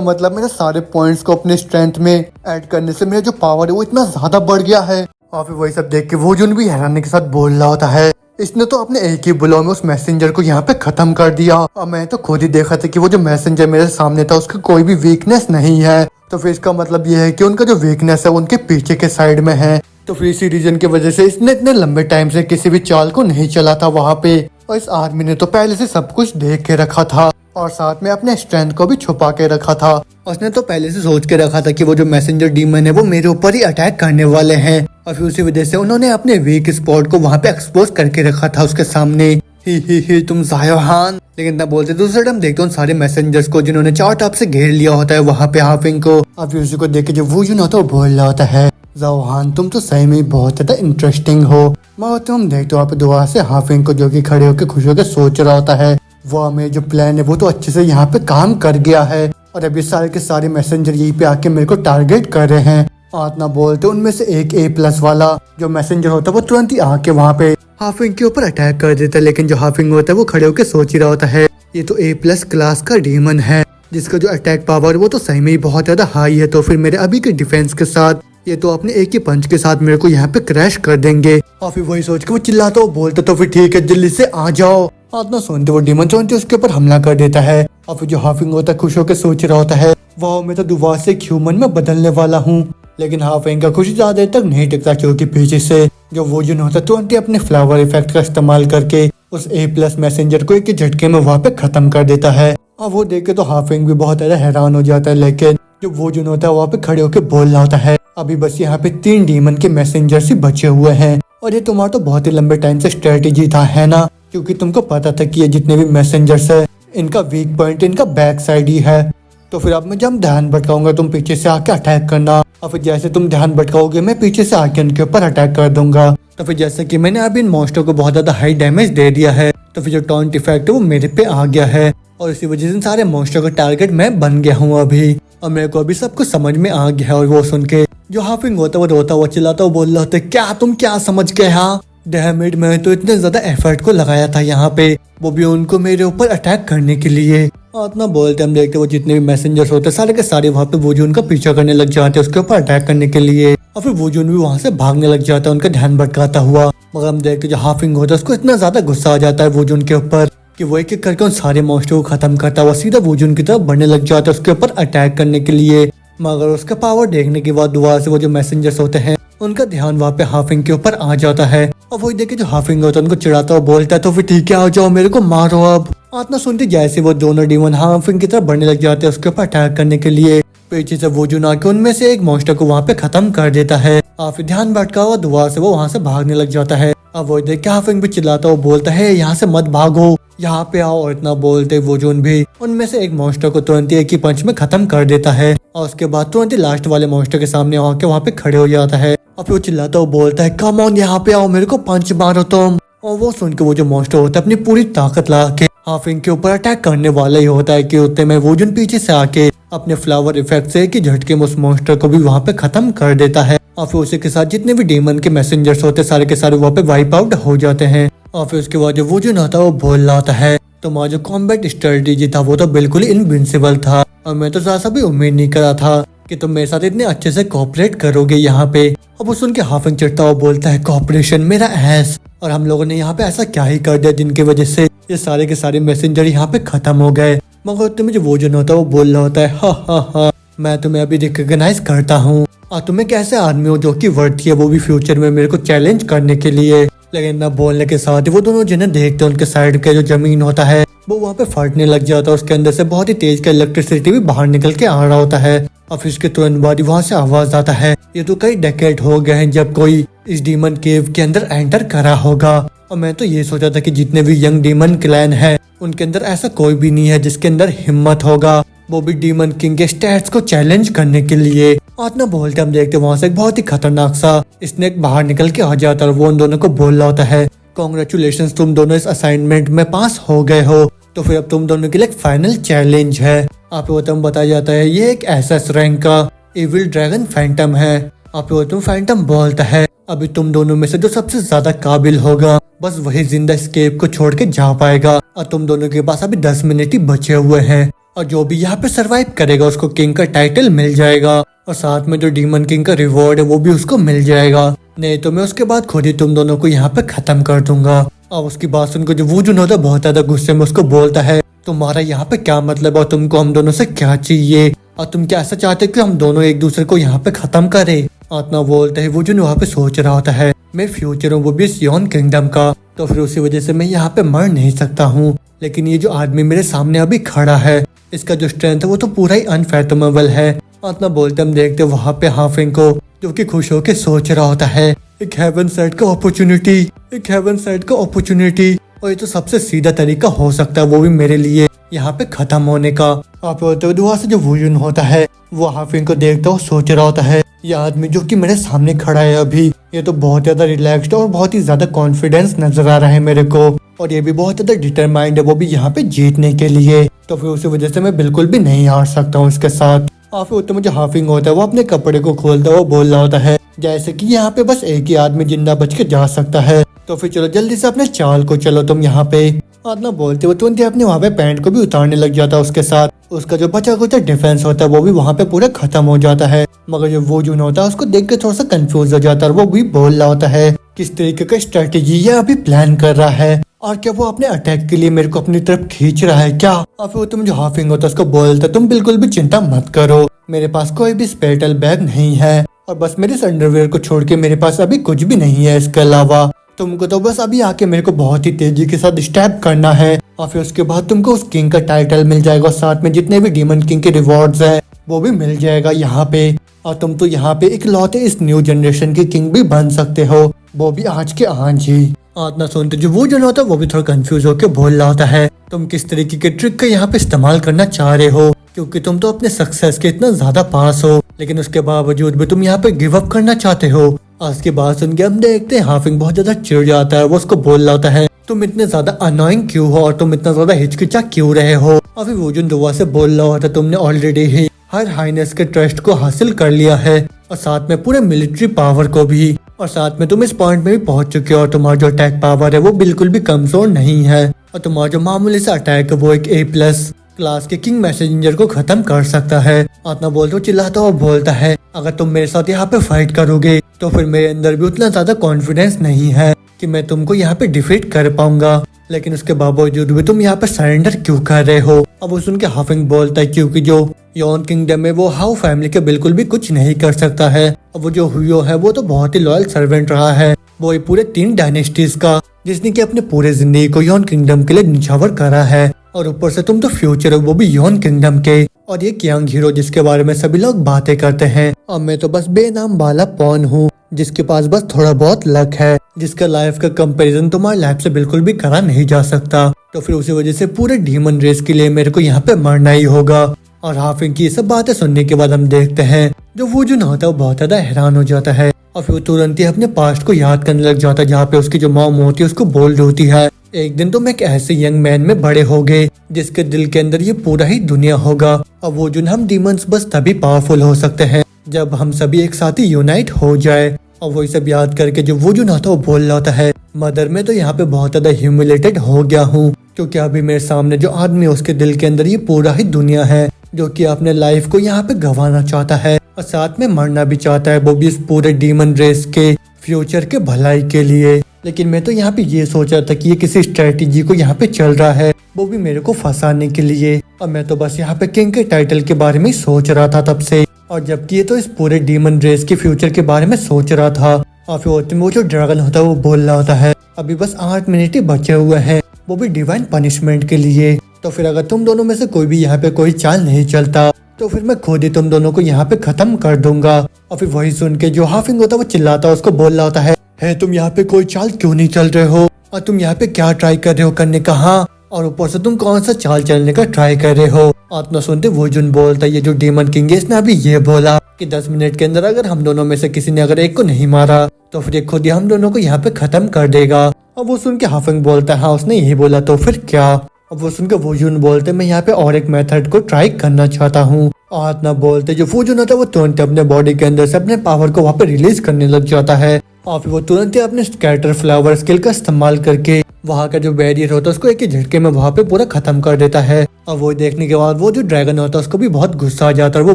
मतलब मेरे सारे पॉइंट्स को अपने स्ट्रेंथ में ऐड करने से मेरा जो पावर है वो इतना ज्यादा बढ़ गया है। और फिर वही सब देख के वुजुन भी हैरानी के साथ बोल रहा होता है इसने तो अपने एक ही ब्लो में उस मैसेंजर को यहाँ पे खत्म कर दिया, और मैं तो खुद ही देखा था कि वो जो मैसेंजर मेरे सामने था उसका कोई भी वीकनेस नहीं है। तो फिर इसका मतलब ये है कि उनका जो वीकनेस है उनके पीछे के साइड में है। तो फिर इसी रीजन की वजह से इसने इतने लंबे टाइम से किसी भी चाल को नहीं चला था वहाँ पे, और इस आदमी ने तो पहले से सब कुछ देख के रखा था और साथ में अपने स्ट्रेंथ को भी छुपा के रखा था। उसने तो पहले से सोच के रखा था कि वो जो मैसेंजर डीमन है वो मेरे ऊपर ही अटैक करने वाले हैं, और फिर उसी वजह से उन्होंने अपने वीक स्पॉट को वहाँ पे एक्सपोज करके रखा था उसके सामने। ही तुम जायोहान। लेकिन तब बोलते दूसरे टाइम देखते उन सारे मैसेंजर्स को जिन्होंने चार टाप से घेर लिया होता है वहाँ पे हाफिंग को। अब उसी को देख के जो वुजुन होता है वो बोल रहा होता है जायोहान तुम तो सही में बहुत ज्यादा इंटरेस्टिंग हो। मगर तुम देखते हो वहाँ पे दोबारा से हाफिंग को जो कि खड़े होकर खुश होकर सोच रहा होता है वो मेरा जो प्लान है वो तो अच्छे से यहाँ पे काम कर गया है, और अभी सारे के सारे मैसेंजर यहीं पे आके मेरे को टारगेट कर रहे हैं। और ना बोलते उनमें से एक A+ वाला जो मैसेंजर होता है वो तुरंत ही आके वहाँ पे हाफिंग के ऊपर अटैक कर देता है। लेकिन जो हाफिंग होता है वो खड़े होकर सोच ही रहा होता है ये तो A+ क्लास का डीमन है जिसका जो अटैक पावर वो तो सही में ही बहुत ज्यादा हाई है, तो फिर मेरे अभी के डिफेंस के साथ ये तो अपने एक ही पंच के साथ मेरे को यहाँ पे क्रैश कर देंगे। और फिर वही सोच के वो चिल्लाता वो बोलता तो फिर ठीक है जल्दी से आ जाओ। इतना सुनते वो डीमन सुनते उसके ऊपर हमला कर देता है। और फिर जो हाफिंग होता है खुश होकर सोच रहा होता है वाह मैं तो दोबारा से ह्यूमन में बदलने वाला हूँ। लेकिन हाफिंग का खुशी ज्यादा देर तक नहीं टिकता क्योंकि पीछे से जो वुजुन होता है तुरंत ही अपने फ्लावर इफेक्ट का इस्तेमाल करके उस A+ मैसेंजर को एक झटके में वहाँ पे खत्म कर देता है। और वो देख के तो हाफिंग भी बहुत ज्यादा हैरान हो जाता है। लेकिन जो वुजुन होता है वहाँ पे खड़े होकर बोल रहा होता है अभी बस यहाँ पे 3 डीमन के मैसेंजर्स ही बचे हुए हैं, और ये तुम्हारा तो बहुत ही लंबे टाइम से स्ट्रेटेजी था है ना, क्योंकि तुमको पता था कि ये जितने भी मैसेंजर्स है इनका वीक पॉइंट इनका बैक साइड ही है। तो फिर अब मैं जब ध्यान भटकाऊंगा तुम पीछे से आके अटैक करना, और फिर जैसे तुम ध्यान भटकाओगे मैं पीछे से आके उनके ऊपर अटैक कर दूंगा। तो फिर जैसे कि मैंने अभी इन मॉन्स्टर को बहुत ज्यादा हाई डैमेज दे दिया है तो फिर जो टॉन्ट इफेक्ट है वो मेरे पे आ गया है, और इसी वजह से सारे मॉन्स्टर का टारगेट मैं बन गया हूँ अभी, और मेरे को अभी सब कुछ समझ में आ गया है। और वो सुन के जो हाफिंग होता है वो रोता हुआ चिल्लाता वो बोल रहा होता है क्या तुम क्या समझ गए, हाँ डैमेज मैंने तो इतने ज्यादा एफर्ट को लगाया था यहाँ पे, वो भी उनको मेरे ऊपर अटैक करने के लिए। और इतना बोलते हम देखते वो जितने भी मैसेंजर्स होते हैं सारे के सारे वहाँ पे वुजुन का पीछा करने लग जाते हैं उसके ऊपर अटैक करने के लिए, और फिर वुजुन भी वहाँ से भागने लग जाता है उनका ध्यान भटकाता हुआ। मगर हम देखते जो हाफिंग होता है उसको इतना ज्यादा गुस्सा आ जाता है वुजुन के ऊपर कि वो एक एक करके उन सारे मॉन्स्टर को खत्म करता है, वो सीधा वुजुन की तरफ बढ़ने लग जाता है उसके ऊपर अटैक करने के लिए। मगर उसका पावर देखने के बाद दोबारा से वो जो मैसेंजर्स होते हैं उनका ध्यान वहाँ पे हाफिंग के ऊपर आ जाता है, और वही देखे जो हाफिंग होता है उनको चिढ़ाता हुआ बोलता है तो फिर ठीक है आ जाओ मेरे को मारो अब। इतना सुनते जैसे वो दोनों डीमन हाफिंग की तरफ बढ़ने लग जाते हैं उसके ऊपर अटैक करने के लिए, पीछे से वुजुन आके उनमें से एक मॉन्स्टर को वहाँ पे खत्म कर देता है। और फिर ध्यान भटका हुआ दोबारा से वो वहाँ से भागने लग जाता है। अब वो देख के हाफिंग भी चिल्लाता हुआ बोलता है यहाँ से मत भागो यहाँ पे आओ, और इतना बोलते वुजुन भी उनमें से एक मॉन्स्टर को तुरंत ही एक ही पंच में खत्म कर देता है, और उसके बाद तुरंत ही लास्ट वाले मॉन्स्टर के सामने आके वहाँ पे खड़े हो जाता है। और फिर वो चिल्लाता हुआ बोलता है कम ऑन यहाँ पे आओ मेरे को पंच मारो तुम। और वो सुन के वो जो मॉन्स्टर होता है अपनी पूरी ताकत लगा के हाफिंग के ऊपर अटैक करने वाला ही होता है कि उतने में वुजुन पीछे से आके अपने फ्लावर इफेक्ट से कि झटके में उस मॉन्स्टर को भी वहाँ पे खत्म कर देता है। और फिर उसी के साथ जितने भी डीमन के मैसेंजर्स होते सारे के सारे वहाँ पे वाइप आउट हो जाते हैं। और फिर उसके बाद जो वुजन होता है वो बोल रहा होता है तुम्हारा जो कॉम्बैट स्ट्रेटेजी था वो तो बिल्कुल इनविंसिबल था और मैं तो ज़रा सा भी उम्मीद नहीं करा था कि तुम मेरे साथ इतने अच्छे से कोऑपरेट करोगे यहाँ पे। अब वो सुन के हाफिंग चिढ़ता हुआ बोलता है कोऑपरेशन मेरा ऐस, और हम लोगों ने यहाँ पे ऐसा क्या ही कर दिया जिनकी वजह से ये सारे के सारे मैसेंजर यहाँ पे खत्म हो गए। मगर उतने में जो वुजन होता है वो बोल रहा होता है हा मैं तुम्हें अभी रिकॉग्नाइज करता हूँ और तुम्हें कैसे आदमी हो जो कि वर्दी है वो भी फ्यूचर में मेरे को चैलेंज करने के लिए। लेकिन ना बोलने के साथ ही वो दोनों जिन्हें देखते हैं उनके साइड के जो जमीन होता है वो वहाँ पे फटने लग जाता है। उसके अंदर से बहुत ही तेज का इलेक्ट्रिसिटी भी बाहर निकल के आ रहा होता है और फिर उसके तुरंत बाद वहाँ से आवाज आता है ये तो कई डेकेड हो गए हैं जब कोई इस डीमन केव के अंदर एंटर करा होगा। और मैं तो ये सोचा था कि जितने भी यंग डीमन क्लैन है उनके अंदर ऐसा कोई भी नहीं है जिसके अंदर हिम्मत होगा वो भी डीमन किंग के स्टैट्स को चैलेंज करने के लिए। और ना बोलते हम देखते वहाँ से एक बहुत ही खतरनाक सा स्नेक बाहर निकल के आ जाता है और वो उन दोनों को बोल रहा होता है कॉन्ग्रेचुलेशन तुम दोनों इस असाइनमेंट में पास हो गए हो तो फिर अब तुम दोनों के लिए फाइनल चैलेंज है। आपको तुम बताया जाता है ये एक एसएस रैंक का इविल ड्रैगन फैंटम है। आपको तुम फैंटम बोलता है अभी तुम दोनों में से जो सबसे ज्यादा काबिल होगा बस वही जिंदा स्केप को छोड़ के जा पाएगा और तुम दोनों के पास अभी 10 मिनट ही बचे हुए हैं और जो भी यहाँ पे सरवाइव करेगा उसको किंग का टाइटल मिल जाएगा और साथ में जो डीमन किंग का रिवॉर्ड है वो भी उसको मिल जाएगा, नहीं तो मैं उसके बाद खुद ही तुम दोनों को यहाँ पे खत्म कर दूंगा। और उसकी बात सुनकर जो वुजन होता है बहुत ज्यादा गुस्से में उसको बोलता है तुम्हारा यहाँ पे क्या मतलब और तुमको हम दोनों से क्या चाहिए और तुम क्या ऐसा चाहते हो कि हम दोनों एक दूसरे को यहाँ पे खत्म करे। आत्मा बोलता है वुजन वहाँ पे सोच रहा होता है मैं फ्यूचर हूँ वो भी इस यॉन किंगडम का तो फिर उसी वजह से मैं यहाँ पे मर नहीं सकता हूँ। लेकिन ये जो आदमी मेरे सामने अभी खड़ा है इसका जो स्ट्रेंथ है वो तो पूरा ही अनफैथमेबल है। आत्मा बोलते हम देखते वहाँ पे हाफिंग को जो कि खुश होकर सोच रहा होता है एक हेवन साइड का अपॉर्चुनिटी, एक हेवन साइड का अपॉर्चुनिटी और ये तो सबसे सीधा तरीका हो सकता है वो भी मेरे लिए यहाँ पे खत्म होने का। आप दुआ से जो वुजन होता है वो हाफिंग को देखता हुआ सोच रहा होता है ये आदमी जो कि मेरे सामने खड़ा है अभी ये तो बहुत ज्यादा रिलैक्स्ड और बहुत ही ज्यादा कॉन्फिडेंस नजर आ रहा है मेरे को और ये भी बहुत ज्यादा डिटरमाइंड है वो भी यहाँ पे जीतने के लिए। तो फिर उसी वजह से मैं बिल्कुल भी नहीं हार सकता हूँ इसके साथ। और फिर तो मुझे हाफिंग होता है वो अपने कपड़े को खोलता हुआ बोल रहा होता है जैसे कि यहाँ पे बस एक ही आदमी जिंदा बच के जा सकता है तो फिर चलो जल्दी से अपने चाल को चलो तुम यहाँ पे। आत्मा बोलते हुए तुरंत अपने वहाँ पे पैंट को भी उतारने लग जाता है उसके साथ उसका जो बचा कुछ डिफेंस होता है वो भी वहाँ पे पूरा खत्म हो जाता है। मगर जो वो जून होता है उसको देख के थोड़ा सा कंफ्यूज हो जाता है और वो भी बोल रहा होता है किस तरीके का स्ट्रेटेजी ये अभी प्लान कर रहा है और क्या वो अपने अटैक के लिए मेरे को अपनी तरफ खींच रहा है क्या। और फिर तुम जो हाफिंग होता है उसको बोलता तुम बिल्कुल भी चिंता मत करो मेरे पास कोई भी स्पेटल बैग नहीं है और बस मेरे अंडरवेयर को छोड़ के मेरे पास अभी कुछ भी नहीं है इसके अलावा तुमको तो बस अभी आके मेरे को बहुत ही तेजी के साथ स्टैप करना है और फिर उसके बाद तुमको उस किंग का टाइटल मिल जाएगा और साथ में जितने भी डीमन किंग के रिवॉर्ड्स है वो भी मिल जाएगा यहाँ पे और तुम तो यहाँ पे इकलौते इस न्यू जनरेशन के किंग भी बन सकते हो वो भी आज के आज ही। आत्मा सुनते जो वो जन होता है वो भी थोड़ा कंफ्यूज होकर बोल रहा होता है तुम किस तरीके के ट्रिक का यहाँ पे इस्तेमाल करना चाह रहे हो क्योंकि तुम तो अपने सक्सेस के इतना ज्यादा पास हो लेकिन उसके बावजूद भी तुम यहाँ पे गिव अप करना चाहते हो। आज की बात सुन के हम देखते हैं हाफिंग बहुत ज्यादा चिढ़ जाता है वो उसको बोल रहा होता है तुम इतने ज्यादा अनोइंग क्यों हो और तुम इतना ज्यादा हिचकिचा क्यों रहे हो। और फिर वुजन दुआ से बोल रहा होता तुमने ऑलरेडी ही हर हाइनेस के ट्रस्ट को हासिल कर लिया है और साथ में पूरे मिलिट्री पावर को भी और साथ में तुम इस पॉइंट में भी पहुंच चुके हो और तुम्हारा जो अटैक पावर है वो बिल्कुल भी कमजोर नहीं है और तुम्हारा जो मामूली सा अटैक है वो एक A+ क्लास के किंग मैसेंजर को खत्म कर सकता है। आत्मा बोलते हुए चिल्लाता हुआ बोलता है अगर तुम मेरे साथ यहाँ पे फाइट करोगे तो फिर मेरे अंदर भी उतना ज्यादा कॉन्फिडेंस नहीं है कि मैं तुमको यहाँ पे डिफीट कर पाऊंगा लेकिन उसके बावजूद भी तुम यहाँ पे सरेंडर क्यों कर रहे हो। अब वो सुन के हाफिंग बोलता है क्योंकि जो यॉन किंगडम में वो हाउ फैमिली के बिल्कुल भी कुछ नहीं कर सकता है। अब वो जो हुयो है वो तो बहुत ही लॉयल सर्वेंट रहा है वो ये पूरे 3 डायनेस्टीज का जिसने कि अपने पूरे जिंदगी को यॉन किंगडम के लिए निछावर करा है और ऊपर से तुम तो फ्यूचर हो वो भी यॉन किंगडम के और एक यंग हीरो जिसके बारे में सभी लोग बातें करते हैं और मैं तो बस बेनाम वाला पॉन हूँ जिसके पास बस थोड़ा बहुत लक है जिसका लाइफ का कंपैरिजन तुम्हारी लाइफ से बिल्कुल भी करा नहीं जा सकता। तो फिर उसी वजह से पूरे डीमन रेस के लिए मेरे को यहाँ पे मरना ही होगा। और हाफिंग की ये सब बातें सुनने के बाद हम देखते हैं जो वुजन होता है वो बहुत ज्यादा हैरान हो जाता है और फिर तुरंत ही अपने पास्ट को याद करने लग जाता है जहाँ पे उसकी जो मॉम होती है उसको बोल रही होती है एक दिन तुम एक ऐसे यंग मैन में बड़े होगे जिसके दिल के अंदर ये पूरा ही दुनिया होगा। और वो जो हम डीमंस बस तभी पावरफुल हो सकते हैं जब हम सभी एक साथ ही यूनाइट हो जाए। और वही सब याद करके जो वो जो ना था वो बोल रहा होता है, मदर मैं तो यहाँ पे बहुत ज्यादा ह्यूमिलेटेड हो गया हूँ, क्योंकि अभी मेरे सामने जो आदमी है उसके दिल के अंदर ये पूरा ही दुनिया है, जो कि अपने लाइफ को यहाँ पे गंवाना चाहता है और साथ में मरना भी चाहता है, वो भी इस पूरे डीमन रेस के फ्यूचर के भलाई के लिए। लेकिन मैं तो यहाँ पे ये सोच रहा था कि ये किसी स्ट्रेटेजी को यहाँ पे चल रहा है, वो भी मेरे को फंसाने के लिए। और मैं तो बस यहाँ पे किंग के टाइटल के बारे में ही सोच रहा था तब से, और जबकि ये तो इस पूरे डीमन रेस के फ्यूचर के बारे में सोच रहा था। और फिर वो जो ड्रैगन होता है वो बोल रहा होता है अभी बस 8 मिनट ही बचे हुए हैं, वो भी डिवाइन पनिशमेंट के लिए। तो फिर अगर तुम दोनों में से कोई भी यहाँ पे कोई चाल नहीं चलता तो फिर मैं खुद ही तुम दोनों को यहाँ पे खत्म कर दूंगा। और फिर वही सुन के जो हाफिंग होता है वो चिल्लाता है, उसको बोल रहा होता है तुम यहाँ पे कोई चाल क्यों नहीं चल रहे हो, और तुम यहाँ पे क्या ट्राई कर रहे हो करने का, हाँ, और ऊपर से तुम कौन सा चाल चलने का ट्राई कर रहे हो। आत्मा सुनते वो जुन बोलता है ये जो डीमन किंग है इसने अभी ये बोला कि 10 मिनट के अंदर अगर हम दोनों में से किसी ने अगर एक को नहीं मारा तो फिर खुद ही हम दोनों को यहाँ पे खत्म कर देगा। और वो सुन के हाफिंग बोलता है हाँ उसने यही बोला तो फिर क्या। और वो सुन के वोजुन बोलते मैं यहाँ पे और एक मेथड को ट्राई करना चाहता हूँ। और आत्मा बोलते जो वोजुन होता है वो तुरंत अपने बॉडी के अंदर से अपने पावर को वहाँ पे रिलीज करने लग जाता है। और फिर वो तुरंत ही अपने स्कैटर फ्लावर स्किल का इस्तेमाल करके वहाँ का जो बैरियर होता है उसको एक ही झटके में वहाँ पे पूरा खत्म कर देता है। और वो देखने के बाद वो जो ड्रैगन होता है उसको भी बहुत गुस्सा आ जाता है, वो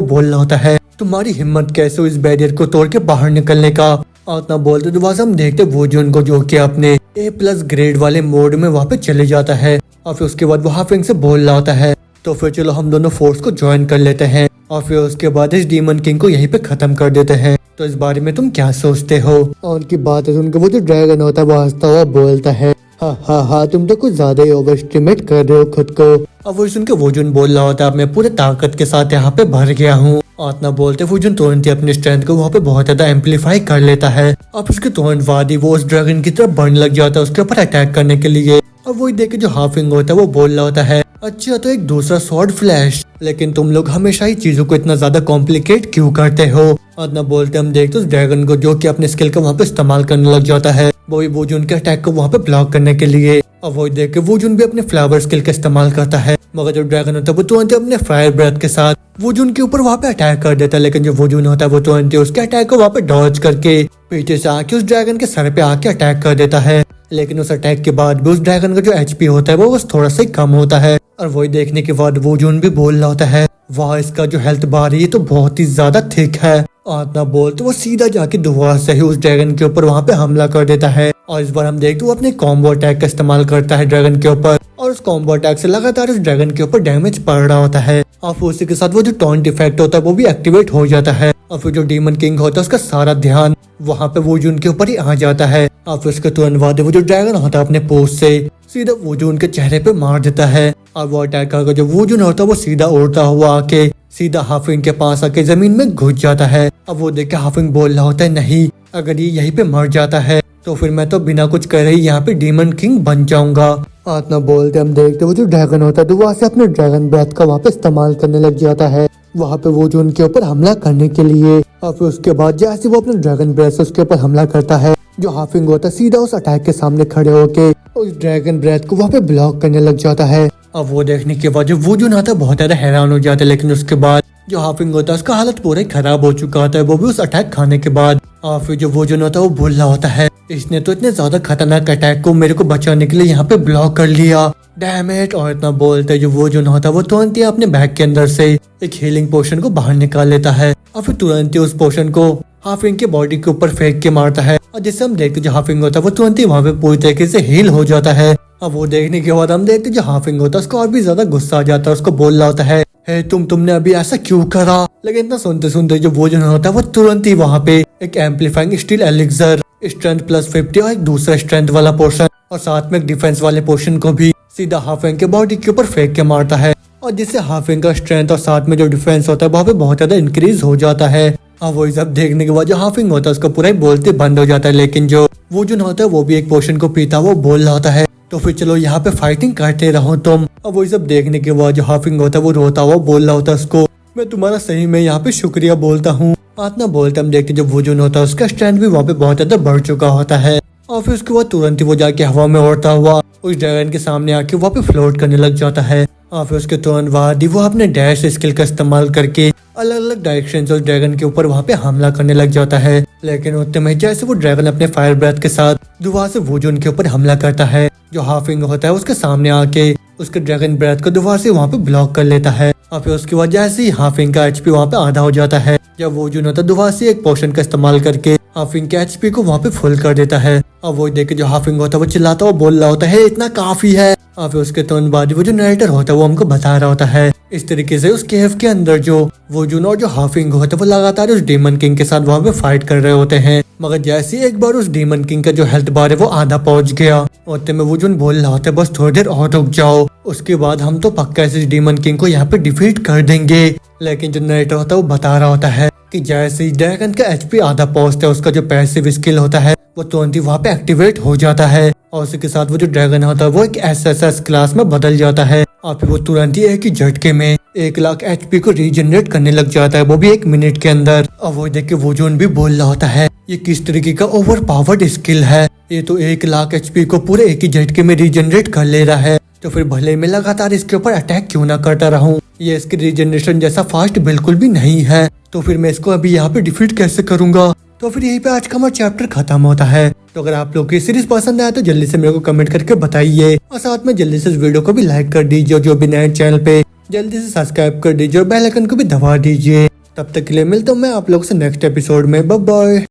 बोल रहा होता है तुम्हारी हिम्मत कैसे हो इस बैरियर को तोड़ के बाहर निकलने का। और इतना बोलते तो वहाँ से हम देखते वोजुन को जो कि अपने A+ ग्रेड वाले मोड में वहाँ पे चले जाता है। और फिर उसके बाद वो हाफिंग से बोल रहा होता है तो फिर चलो हम दोनों फोर्स को ज्वाइन कर लेते हैं और फिर उसके बाद इस डीमन किंग को यहीं पे खत्म कर देते हैं। तो इस बारे में तुम क्या सोचते हो। और उनकी बात सुनकर वो जो ड्रैगन होता है वो हंसता हुआ बोलता है हाँ तुम तो कुछ ज्यादा ही ओवर एस्टिमेट कर रहे हो खुद को। अब वो सुन के वोजुन बोल रहा होता है मैं पूरे ताकत के साथ यहाँ पे भर गया हूँ। और इतना बोलते वोजुन तुरंत ही अपनी स्ट्रेंथ को वहाँ पे बहुत ज्यादा एम्पलीफाई कर लेता है। अब उसके तुरंत बाद ही वो उस ड्रैगन की तरफ बढ़ने लग जाता है उसके ऊपर अटैक करने के लिए। और वही देख के जो हाफिंग होता है वो बोल रहा होता है अच्छा तो एक दूसरा स्वॉर्ड फ्लैश, लेकिन तुम लोग हमेशा ही चीजों को इतना ज्यादा कॉम्प्लिकेट क्यों करते हो। और ना बोलते हम देखते उस ड्रैगन को जो कि अपने स्किल का वहाँ पे इस्तेमाल करने लग जाता है वही वोजुन के अटैक को वहाँ पे ब्लॉक करने के लिए। और वही देख के वोजुन भी अपने फ्लावर स्किल का इस्तेमाल करता है, मगर जो ड्रैगन होता है वो तुरंत अपने फायर ब्रेथ के साथ वोजुन के ऊपर वहाँ पे अटैक कर देता है। लेकिन जो वोजुन होता है वो तुरंत उसके अटैक को वहाँ पे डॉज करके पीछे से आके उस ड्रैगन के सर पे आके अटैक कर देता है। लेकिन उस अटैक के बाद भी उस ड्रैगन का जो HP होता है वो बस थोड़ा सा ही कम होता है। और वही देखने के बाद वोजुन भी बोल रहा होता है वाह इसका जो हेल्थ बार है ये तो बहुत ही ज्यादा थिक है। और ना बोलते वो सीधा जाके दोबारा से ही उस ड्रैगन के ऊपर वहाँ पे हमला कर देता है। और इस बार हम देखते वो अपने कॉम्बो अटैक का इस्तेमाल करता है ड्रैगन के ऊपर, और उस कॉम्बो अटैक से लगातार उस ड्रैगन के ऊपर डैमेज पड़ रहा होता है। और फिर उसी के साथ वो जो टॉन्ट इफेक्ट होता है वो भी एक्टिवेट हो जाता है। और फिर जो डीमन किंग होता है उसका सारा ध्यान वहाँ पे वोजुन के ऊपर ही आ जाता है। और फिर उसके तुरंत बाद वो जो ड्रैगन होता है अपने पोस्ट से सीधा वोजुन के चेहरे पे मार देता है। और वो अटैक करके जो वोजुन होता है वो सीधा उड़ता हुआ आके सीधा हाफिंग के पास आके जमीन में घुस जाता है। अब वो देख के हाफिंग बोल रहा होता है नहीं अगर ये यहीं पे मर जाता है तो फिर मैं तो बिना कुछ करे ही यहाँ पे डीमन किंग बन जाऊंगा। आत्मा बोलते हम देखते वो जो ड्रैगन होता है तो वहाँ से अपने ड्रैगन ब्रेथ का वहाँ पे इस्तेमाल करने लग जाता है वहाँ पे वो जो उनके ऊपर हमला करने के लिए। और फिर उसके बाद जैसे वो अपने ड्रैगन ब्रेथ से उसके ऊपर हमला करता है जो हाफिंग होता है सीधा उस अटैक के सामने खड़े होके उस ड्रैगन ब्रेथ को वहाँ पे ब्लॉक करने लग जाता है। अब वो देखने के बाद जो वो जो आता है बहुत ज्यादा हैरान हो जाता है। लेकिन उसके बाद जो हाफिंग होता है उसका हालत पूरा ही खराब हो चुका होता है, वो भी उस अटैक खाने के बाद। और फिर जो वो जो होता है वो बोल रहा होता है इसने तो इतने ज्यादा खतरनाक अटैक को मेरे को बचाने के लिए यहाँ पे ब्लॉक कर लिया, डैम इट। और इतना बोलते जो वो जो होता है वो तुरंत ही अपने बैग के अंदर से एक हीलिंग पोशन को बाहर निकाल लेता है और फिर तुरंत ही उस पोशन को हाफिंग के बॉडी के ऊपर फेंक के मारता है। और जिससे हम देखते जो हाफिंग होता है वो तुरंत ही वहाँ पे पूरी तरीके से हील हो जाता है। अब वो देखने के बाद हम देखते जो हाफिंग होता है उसको और भी ज्यादा गुस्सा आ जाता है, उसको बोल रहा होता है तुमने अभी ऐसा क्यों करा। लेकिन इतना सुनते सुनते जो वो जो होता है वो तुरंत ही वहाँ पे एक एम्पलीफाइंग स्टील एलिक्सर स्ट्रेंथ +50 और एक दूसरा स्ट्रेंथ वाला पोर्शन और साथ में एक डिफेंस वाले पोर्शन को भी सीधा हाफिंग के बॉडी के ऊपर फेंक के मारता है। और जिससे हाफिंग का स्ट्रेंथ और साथ में जो डिफेंस होता है वहाँ पे बहुत ज्यादा इंक्रीज हो जाता है। और वही सब देखने के बाद जो हाफिंग होता है उसका पूरा ही बोलते बंद हो जाता है। लेकिन जो वो जो होता है वो भी एक पोर्शन को पीता वो बोल रहा होता है तो फिर चलो यहाँ पे फाइटिंग करते रहो तुम। और वही सब देखने के बाद जो हाफिंग होता है वो रोता हुआ बोल रहा होता है उसको मैं तुम्हारा सही में यहाँ पे शुक्रिया बोलता हूँ। आत्मा बोलते हम देखते जब वोजुन होता है उसका स्ट्रेंथ भी वहाँ पे बहुत ज्यादा बढ़ चुका होता है। और फिर उसके बाद तुरंत ही वो जाके हवा में उड़ता हुआ उस ड्रैगन के सामने आके वहाँ पे फ्लोट करने लग जाता है। और फिर उसके तुरंत बाद ही वो अपने डैश स्किल का इस्तेमाल करके अलग अलग डायरेक्शन से उस ड्रैगन के ऊपर वहाँ पे हमला करने लग जाता है। लेकिन उतने में जैसे वो ड्रैगन अपने फायर ब्रेथ के साथ दोबारा से वुजुन के ऊपर हमला करता है, जो हाफिंग होता है उसके सामने आके उसके ड्रैगन ब्रेथ को दोबारा से वहाँ पे ब्लॉक कर लेता है। और फिर उसके बाद जैसे ही हाफिंग का एचपी वहाँ पे आधा हो जाता है, जब वुजुन होता है दोबारा से एक पोशन का इस्तेमाल करके हाफिंग के एचपी को वहाँ पे फुल कर देता है। और वो देख के जो हाफिंग होता है वो चिल्लाता हुआ बोल रहा होता है इतना काफी है। और फिर उसके तुरंत बाद वो जो नरेटर होता है वो हमको बता रहा होता है इस तरीके से उस केव के अंदर जो वुजुन और जो हाफिंग होता है वो लगातार उस डीमन किंग के साथ वहाँ पे फाइट कर रहे होते हैं। मगर जैसे ही एक बार उस डीमन किंग का जो हेल्थ बार है वो आधा पहुंच गया, उतने में वुजुन बोल रहा होता है बस थोड़ी देर और रुक जाओ, उसके बाद हम तो पक्का इस डीमन किंग को यहाँ पे डिफीट कर देंगे। लेकिन जो नरेटर होता है वो बता रहा होता है कि जैसे ही ड्रैगन का एचपी आधा पहुंचता है उसका जो पैसिव स्किल होता है वो तुरंत ही वहाँ पे एक्टिवेट हो जाता है। और उसी के साथ वो जो ड्रैगन होता है वो एक एसएसएस क्लास में बदल जाता है। और फिर वो तुरंत ही एक ही झटके में 1,00,000 एचपी को रीजनरेट करने लग जाता है, वो भी 1 मिनट के अंदर। और वो देख के वुजुन भी बोल रहा होता है ये किस तरीके का ओवर पावर्ड स्किल है, ये तो 1,00,000 एचपी को पूरे एक ही झटके में रीजनरेट कर ले रहा है, तो फिर भले मैं लगातार इसके ऊपर अटैक क्यों ना करता रहूं, ये इसकी रीजनरेशन जैसा फास्ट बिल्कुल भी नहीं है, तो फिर मैं इसको अभी यहाँ पे डिफीट कैसे करूंगा। तो फिर यहीं पे आज का हमारा चैप्टर खत्म होता है। तो अगर आप लोग की सीरीज पसंद आया तो जल्दी से मेरे को कमेंट करके बताइए, और साथ में जल्दी से इस वीडियो को भी लाइक कर दीजिए, जो भी नए चैनल पे जल्दी से सब्सक्राइब कर दीजिए और बेल आइकन को भी दबा दीजिए। तब तक के लिए मिलता हूँ मैं आप लोग से नेक्स्ट एपिसोड में। Bye bye.